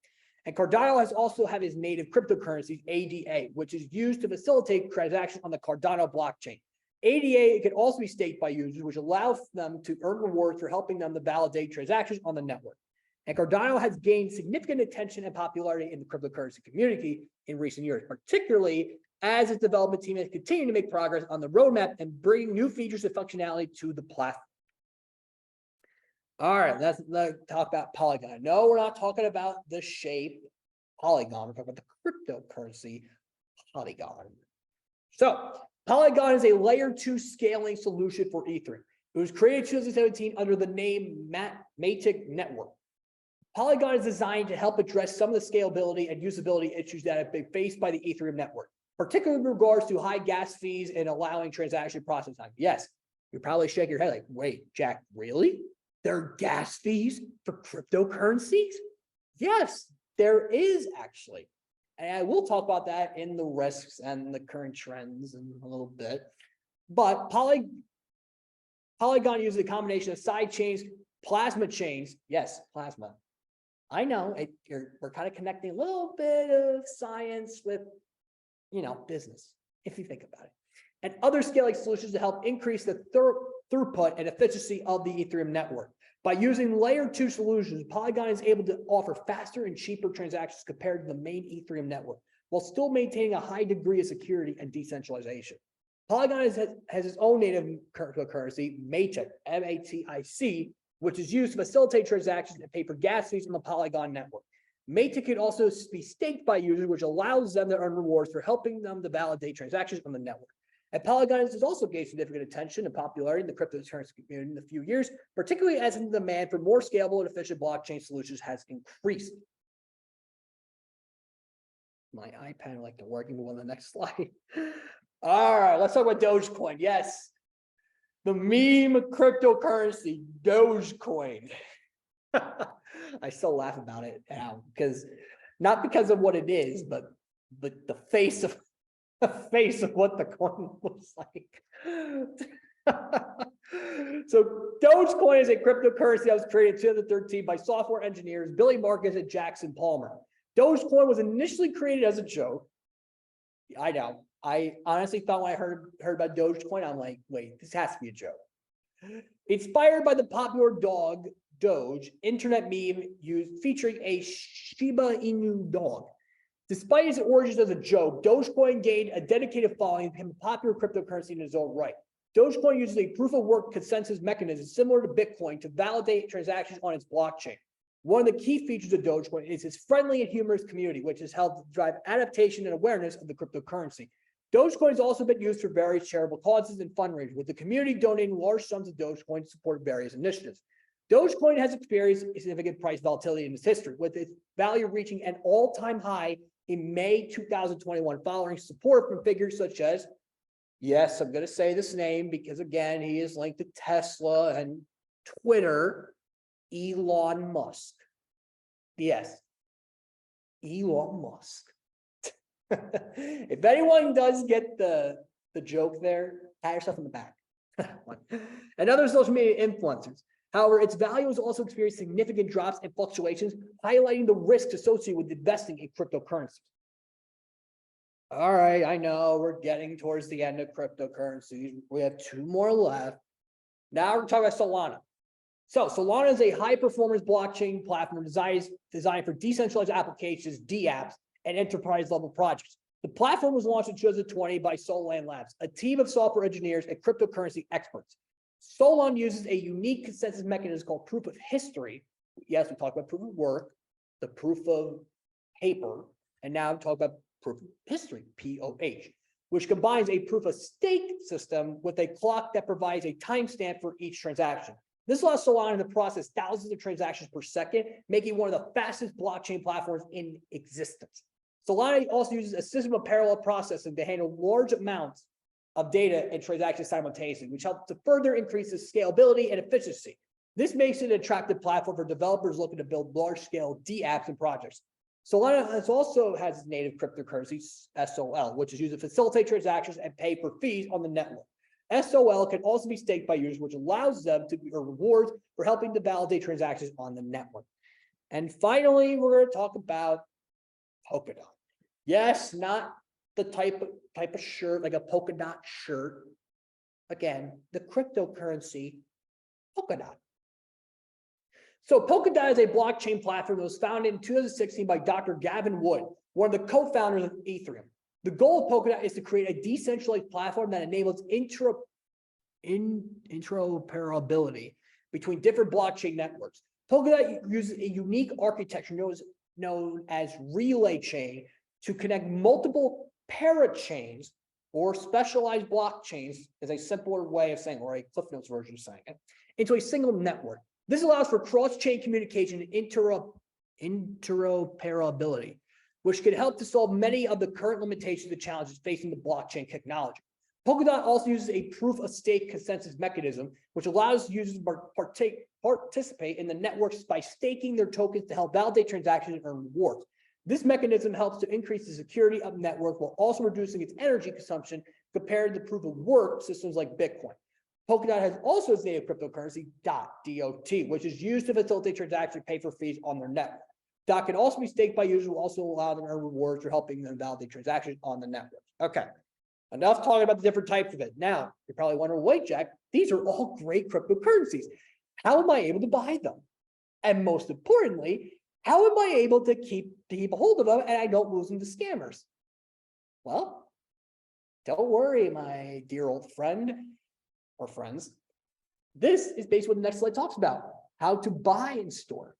And Cardano has also had its native cryptocurrencies, ADA, which is used to facilitate transactions on the Cardano blockchain. ADA can also be staked by users, which allows them to earn rewards for helping them to validate transactions on the network. And Cardano has gained significant attention and popularity in the cryptocurrency community in recent years, particularly as its development team has continued to make progress on the roadmap and bring new features and functionality to the platform. All right, let's talk about Polygon. No, we're not talking about the shape Polygon. We're talking about the cryptocurrency Polygon. So Polygon is a layer 2 scaling solution for Ethereum. It was created in 2017 under the name Matic Network. Polygon is designed to help address some of the scalability and usability issues that have been faced by the Ethereum network. particularly with regards to high gas fees and allowing transaction processing time. Yes, you probably shake your head like, wait, Jack, really? There are gas fees for cryptocurrencies? Yes, there is actually. And I will talk about that in the risks and the current trends in a little bit. But Polygon uses a combination of side chains, plasma chains. Yes, plasma. I know we're kind of connecting a little bit of science with, business, if you think about it, and other scaling solutions to help increase the throughput and efficiency of the Ethereum network. By using layer 2 solutions, Polygon is able to offer faster and cheaper transactions compared to the main Ethereum network, while still maintaining a high degree of security and decentralization. Polygon has its own native cryptocurrency, MATIC, MATIC, which is used to facilitate transactions and pay for gas fees on the Polygon network. MATIC can also be staked by users, which allows them to earn rewards for helping them to validate transactions on the network. And Polygon has also gained significant attention and popularity in the cryptocurrency community in a few years, particularly as the demand for more scalable and efficient blockchain solutions has increased. My iPad would like to work. Move on to the next slide. All right, let's talk about Dogecoin. Yes, the meme cryptocurrency, Dogecoin. I still laugh about it now not because of what it is, but the face of what the coin looks like. So Dogecoin is a cryptocurrency that was created in 2013 by software engineers Billy Marcus and Jackson Palmer. Dogecoin was initially created as a joke. I know. I honestly thought when I heard about Dogecoin, I'm like, wait, this has to be a joke. Inspired by the popular dog Doge internet meme featuring a Shiba Inu dog. Despite its origins as a joke, Dogecoin gained a dedicated following and became a popular cryptocurrency in its own right. Dogecoin uses a proof-of-work consensus mechanism similar to Bitcoin to validate transactions on its blockchain. One of the key features of Dogecoin is its friendly and humorous community, which has helped drive adaptation and awareness of the cryptocurrency. Dogecoin has also been used for various charitable causes and fundraising, with the community donating large sums of Dogecoin to support various initiatives. Dogecoin has experienced significant price volatility in its history, with its value reaching an all-time high in May 2021, following support from figures such as, yes, I'm going to say this name because, again, he is linked to Tesla and Twitter, Elon Musk. Yes, Elon Musk. If anyone does get the joke there, pat yourself on the back. And other social media influencers. However, its value has also experienced significant drops and fluctuations, highlighting the risks associated with investing in cryptocurrencies. All right, I know we're getting towards the end of cryptocurrencies. We have 2 more left. Now we're talking about Solana. So Solana is a high-performance blockchain platform designed for decentralized applications, DApps, and enterprise-level projects. The platform was launched in 2020 by Solana Labs, a team of software engineers and cryptocurrency experts. Solana uses a unique consensus mechanism called proof of history. Yes, we talked about proof of work, the proof of paper, and now we talk about proof of history, POH, which combines a proof of stake system with a clock that provides a timestamp for each transaction. This allows Solana to process thousands of transactions per second, making one of the fastest blockchain platforms in existence. Solana also uses a system of parallel processing to handle large amounts of data and transactions simultaneously, which helps to further increase the scalability and efficiency. This makes it an attractive platform for developers looking to build large-scale DApps and projects. Solana also has native cryptocurrency, SOL, which is used to facilitate transactions and pay for fees on the network. SOL can also be staked by users, which allows them to earn rewards for helping to validate transactions on the network. And finally, we're going to talk about Polkadot. Yes, not the type of shirt, like a polka dot shirt. Again, the cryptocurrency Polkadot. So Polkadot is a blockchain platform that was founded in 2016 by Dr. Gavin Wood, one of the co-founders of Ethereum. The goal of Polkadot is to create a decentralized platform that enables interoperability between different blockchain networks. Polkadot uses a unique architecture known as relay chain to connect multiple parachains or specialized blockchains, is a simpler way of saying, or a Cliff Notes version of saying it, into a single network. This allows for cross-chain communication and interoperability, which could help to solve many of the current limitations and challenges facing the blockchain technology. Polkadot also uses a proof-of-stake consensus mechanism, which allows users to participate in the networks by staking their tokens to help validate transactions and earn rewards. This mechanism helps to increase the security of the network while also reducing its energy consumption compared to proof-of-work systems like Bitcoin. Polkadot has also its native cryptocurrency, DOT, which is used to facilitate transactions and pay for fees on their network. DOT can also be staked by users who also allow them to earn rewards for helping them validate transactions on the network. Okay. Enough talking about the different types of it. Now, you're probably wondering, wait, Jack, these are all great cryptocurrencies. How am I able to buy them? And most importantly, how am I able to keep a hold of them and I don't lose them to scammers? Well, don't worry, my dear old friend or friends. This is basically what the next slide talks about, how to buy and store.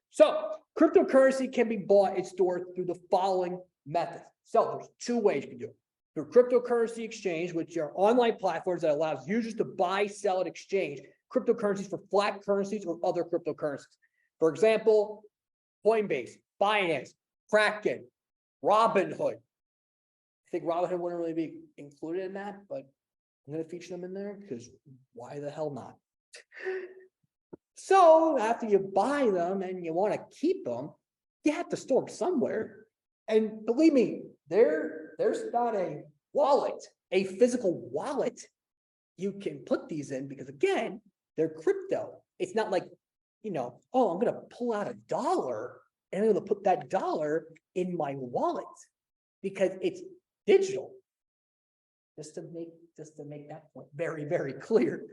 So, cryptocurrency can be bought and stored through the following methods. So, there's two ways you can do it. Through cryptocurrency exchange, which are online platforms that allows users to buy, sell, and exchange cryptocurrencies for fiat currencies or other cryptocurrencies. For example, Coinbase, Binance, Kraken, Robinhood. I think Robinhood wouldn't really be included in that, but I'm going to feature them in there because why the hell not? So after you buy them and you want to keep them, you have to store them somewhere. And believe me, there's not a wallet, a physical wallet you can put these in because again, they're crypto. It's not like, oh, I'm going to pull out $1 and I'm going to put that dollar in my wallet because it's digital. Just to make that point very, very clear.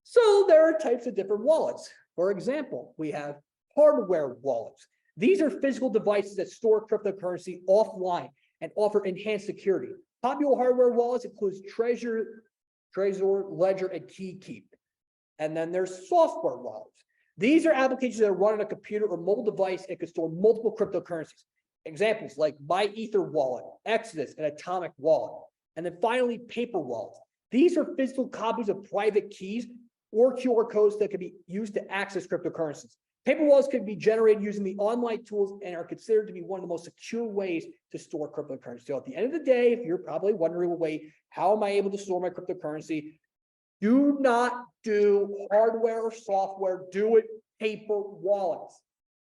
So there are types of different wallets. For example, we have hardware wallets. These are physical devices that store cryptocurrency offline and offer enhanced security. Popular hardware wallets include Trezor, Ledger, and KeyKeep. And then there's software wallets. These are applications that are run on a computer or mobile device and can store multiple cryptocurrencies. Examples like MyEther Wallet, Exodus, and Atomic Wallet. And then finally, paper wallets. These are physical copies of private keys or QR codes that can be used to access cryptocurrencies. Paper wallets can be generated using the online tools and are considered to be one of the most secure ways to store cryptocurrency. So at the end of the day, if you're probably wondering, well, wait, how am I able to store my cryptocurrency? Do not do hardware or software. Do it paper wallets.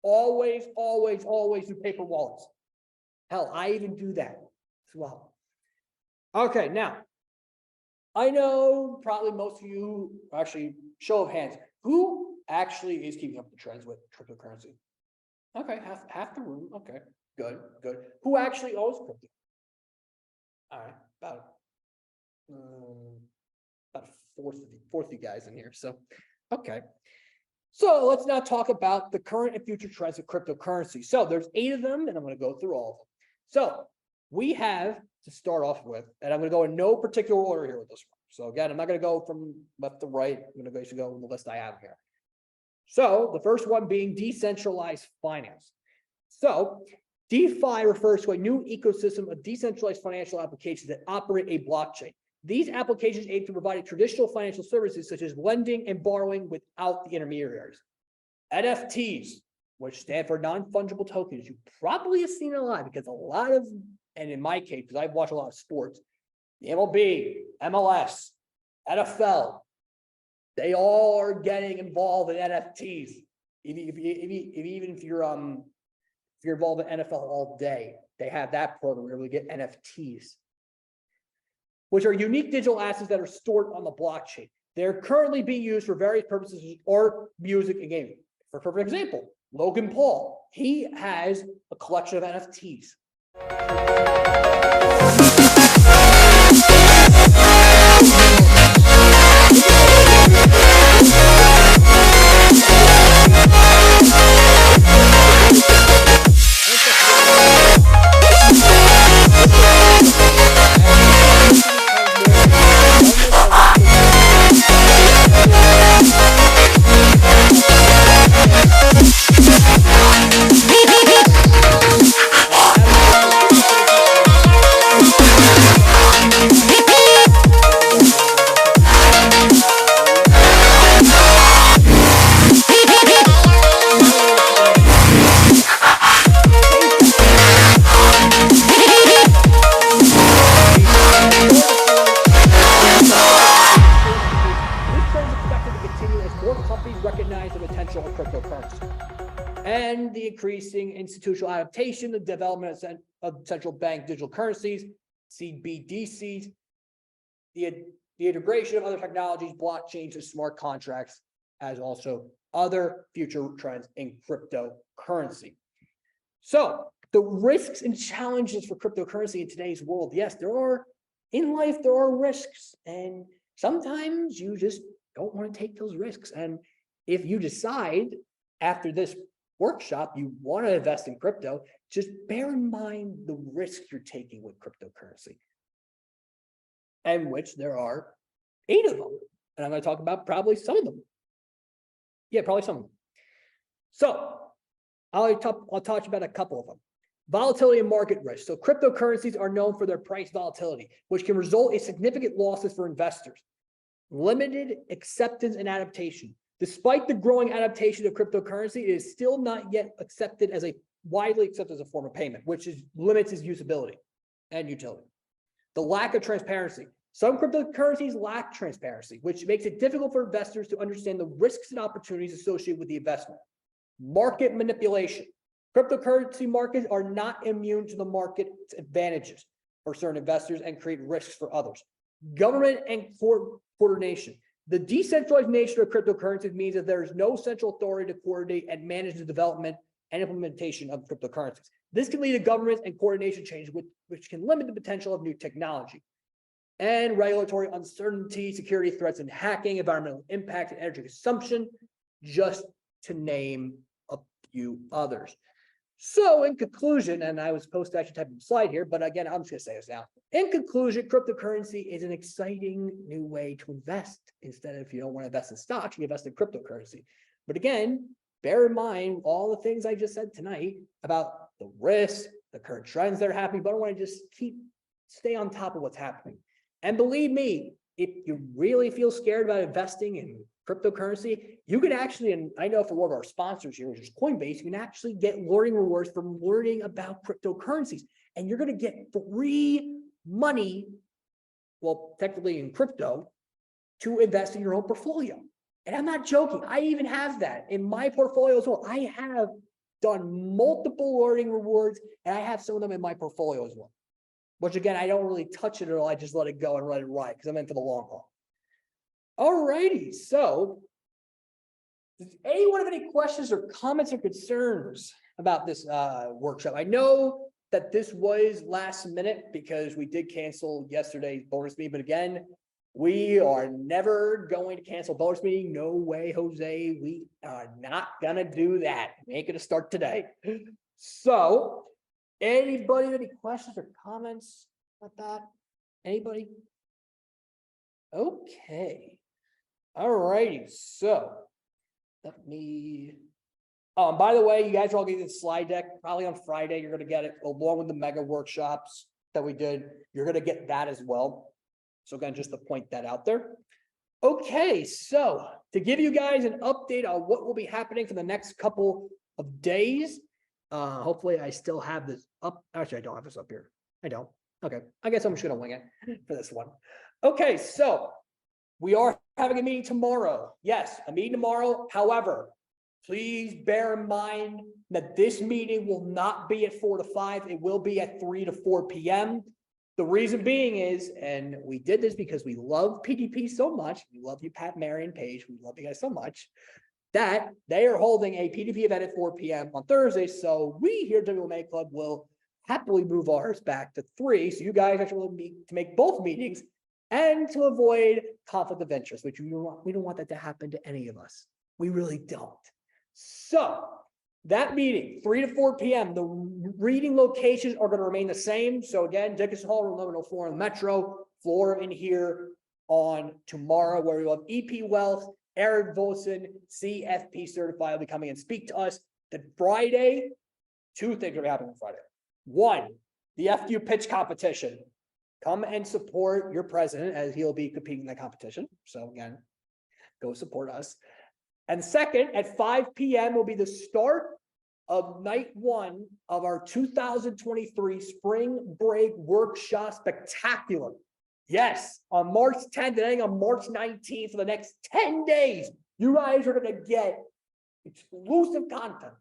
Always, always, always do paper wallets. Hell, I even do that as well. Okay, now, I know probably most of you, actually, show of hands, who actually is keeping up the trends with cryptocurrency? Okay, half the room. Okay, good. Who actually owns crypto? All right, about a fourth of you guys in here. So, okay. So let's now talk about the current and future trends of cryptocurrency. So there's 8 of them, and I'm going to go through all of them. So we have to start off with, and I'm going to go in no particular order here with this one. So again, I'm not going to go from left to right. I'm going to basically go in the list I have here. So the first one being decentralized finance. So DeFi refers to a new ecosystem of decentralized financial applications that operate a blockchain. These applications aim to provide traditional financial services such as lending and borrowing without the intermediaries. NFTs, which stand for non-fungible tokens, you probably have seen it a lot because a lot of, and in my case, because I've watched a lot of sports, the MLB, MLS, NFL, they all are getting involved in NFTs. Even if you're involved in NFL all day, they have that program where we get NFTs, which are unique digital assets that are stored on the blockchain. They're currently being used for various purposes, art, music, and gaming. For example, Logan Paul, he has a collection of NFTs. increasing institutional adaptation, the development of central bank digital currencies, CBDCs, the integration of other technologies, blockchains, and smart contracts, as also other future trends in cryptocurrency. So the risks and challenges for cryptocurrency in today's world, yes, there are risks, and sometimes you just don't want to take those risks. And if you decide after this workshop you want to invest in crypto, just bear in mind the risk you're taking with cryptocurrency, and which there are 8 of them. And I'm going to talk about probably some of them. Yeah, probably some of them. So I'll talk about a couple of them. Volatility and market risk. So cryptocurrencies are known for their price volatility, which can result in significant losses for investors. Limited acceptance and adaptation. Despite the growing adaptation of cryptocurrency, it is still not yet accepted as widely accepted as a form of payment, which limits its usability and utility. The lack of transparency. Some cryptocurrencies lack transparency, which makes it difficult for investors to understand the risks and opportunities associated with the investment. Market manipulation. Cryptocurrency markets are not immune to the market's advantages for certain investors and create risks for others. Government and coordination. The decentralized nature of cryptocurrencies means that there is no central authority to coordinate and manage the development and implementation of cryptocurrencies. This can lead to government and coordination changes, which can limit the potential of new technology. And regulatory uncertainty, security threats and hacking, environmental impact and energy consumption, just to name a few others. So in conclusion, and I was supposed to actually type in a slide here, but again, I'm just going to say this now. In conclusion, cryptocurrency is an exciting new way to invest. Instead of, if you don't want to invest in stocks, you invest in cryptocurrency. But again, bear in mind all the things I just said tonight about the risks, the current trends that are happening, but I want to just stay on top of what's happening. And believe me, if you really feel scared about investing in cryptocurrency, you can actually, and I know for one of our sponsors here, which is Coinbase, you can actually get learning rewards from learning about cryptocurrencies. And you're going to get free money, well, technically in crypto, to invest in your own portfolio. And I'm not joking. I even have that in my portfolio as well. I have done multiple learning rewards, and I have some of them in my portfolio as well. Which again, I don't really touch it at all. I just let it go and let it ride because I'm in for the long haul. All righty. So, does anyone have any questions or comments or concerns about this workshop? I know that this was last minute because we did cancel yesterday's bonus meeting, but again, we are never going to cancel bonus meeting. No way, Jose. We are not gonna do that. We ain't gonna start today. So, anybody have any questions or comments about that? Anybody? Okay. All righty. So let me. Oh, and by the way, you guys are all getting the slide deck. Probably on Friday, you're going to get it along with the mega workshops that we did. You're going to get that as well. So again, just to point that out there. Okay, so to give you guys an update on what will be happening for the next couple of days. Hopefully I still have this up. Actually, I don't have this up here. I don't. Okay. I guess I'm just going to wing it for this one. Okay. So we are having a meeting tomorrow. Yes, a meeting tomorrow. However, please bear in mind that this meeting will not be at 4 to 5. It will be at 3 to 4 p.m. The reason being is, and we did this because we love PDP so much. We love you, Pat, Mary, and Paige. We love you guys so much that they are holding a PDP event at 4 p.m. on Thursday. So we here at WMA Club will happily move ours back to 3. So you guys actually will meet to make both meetings and to avoid conflict of interest, which we don't want that to happen to any of us. We really don't. So that meeting, 3 to 4 p.m., the reading locations are going to remain the same. So again, Dickinson Hall, room 1104 in the Metro, floor in here on tomorrow, where we will have EP Wealth, Eric Volson, CFP certified, will be coming and speak to us. The Friday, 2 things are going to happen on Friday. 1, the FDU pitch competition. Come and support your president as he'll be competing in that competition. So again, go support us. And second, at 5 p.m. will be the start of night 1 of our 2023 spring break workshop spectacular. Yes, on March 10th and ending on March 19th for the next 10 days, you guys are going to get exclusive content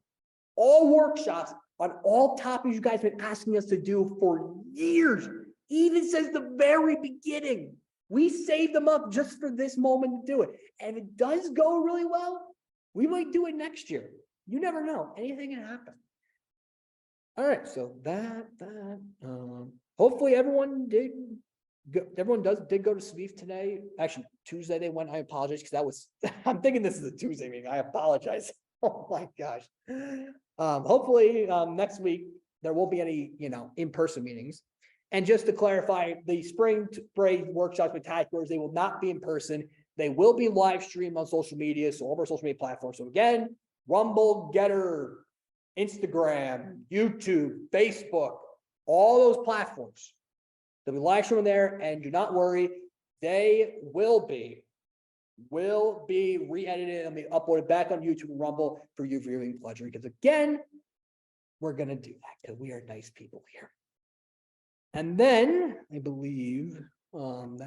all workshops on all topics you guys have been asking us to do for years, even since the very beginning. We saved them up just for this moment to do it. And if it does go really well, we might do it next year. You never know. Anything can happen. All right, so hopefully everyone did go to SVII today. Actually, Tuesday they went. I apologize because that was, I'm thinking this is a Tuesday meeting. I apologize. Oh my gosh. Hopefully next week there won't be any, in-person meetings. And just to clarify, the spring break workshop spectaculars, they will not be in person. They will be live streamed on social media, so all of our social media platforms. So again, Rumble, Getter, Instagram, YouTube, Facebook, all those platforms. They'll be live streaming there, and do not worry, they will be re-edited and be uploaded back on YouTube and Rumble for your viewing pleasure. Because again, we're gonna do that because we are nice people here. And then I believe and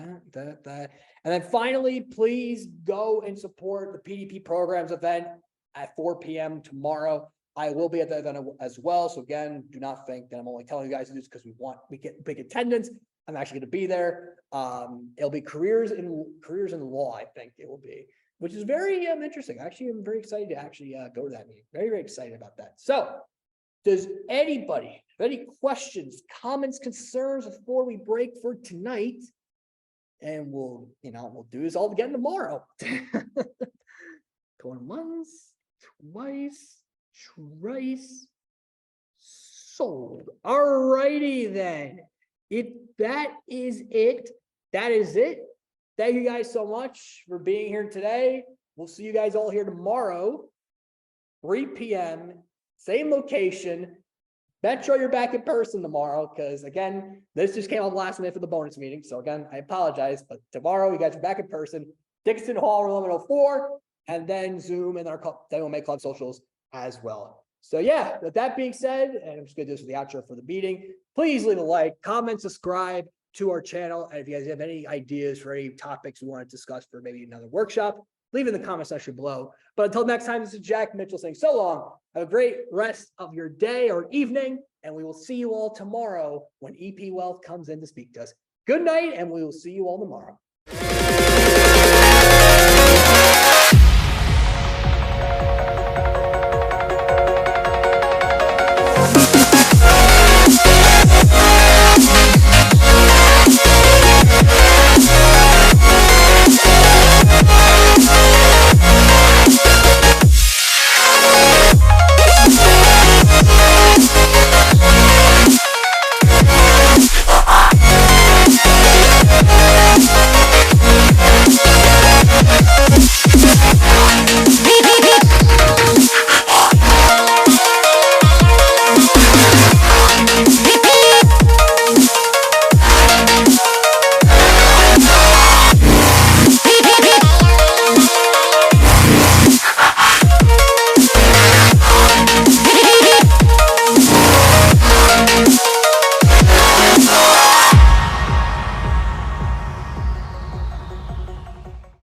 then finally, please go and support the PDP programs event at 4 p.m. tomorrow. I will be at that event as well. So again, do not think that I'm only telling you guys to do this because we get big attendance. I'm actually going to be there. It'll be careers in law, I think it will be, which is very interesting. Actually, I'm very excited to actually go to that meeting. Very, very excited about that. So does anybody have any questions, comments, concerns before we break for tonight? And we'll do this all again tomorrow. Going once, twice, thrice, sold. All righty then. If that is it, that is it. Thank you guys so much for being here today. We'll see you guys all here tomorrow, 3 p.m., same location. Bet sure you're back in person tomorrow, because again, this just came up last minute for the bonus meeting. So again, I apologize, but tomorrow you guys are back in person, Dixon Hall, room 1104, and then Zoom and our WMA Club socials as well. So yeah, with that being said, and I'm just gonna do this for the outro for the meeting. Please leave a like, comment, subscribe to our channel. And if you guys have any ideas for any topics we want to discuss for maybe another workshop, leave in the comment section below. But until next time, this is Jack Mitchell saying so long. Have a great rest of your day or evening, and we will see you all tomorrow when EP Wealth comes in to speak to us. Good night, and we will see you all tomorrow.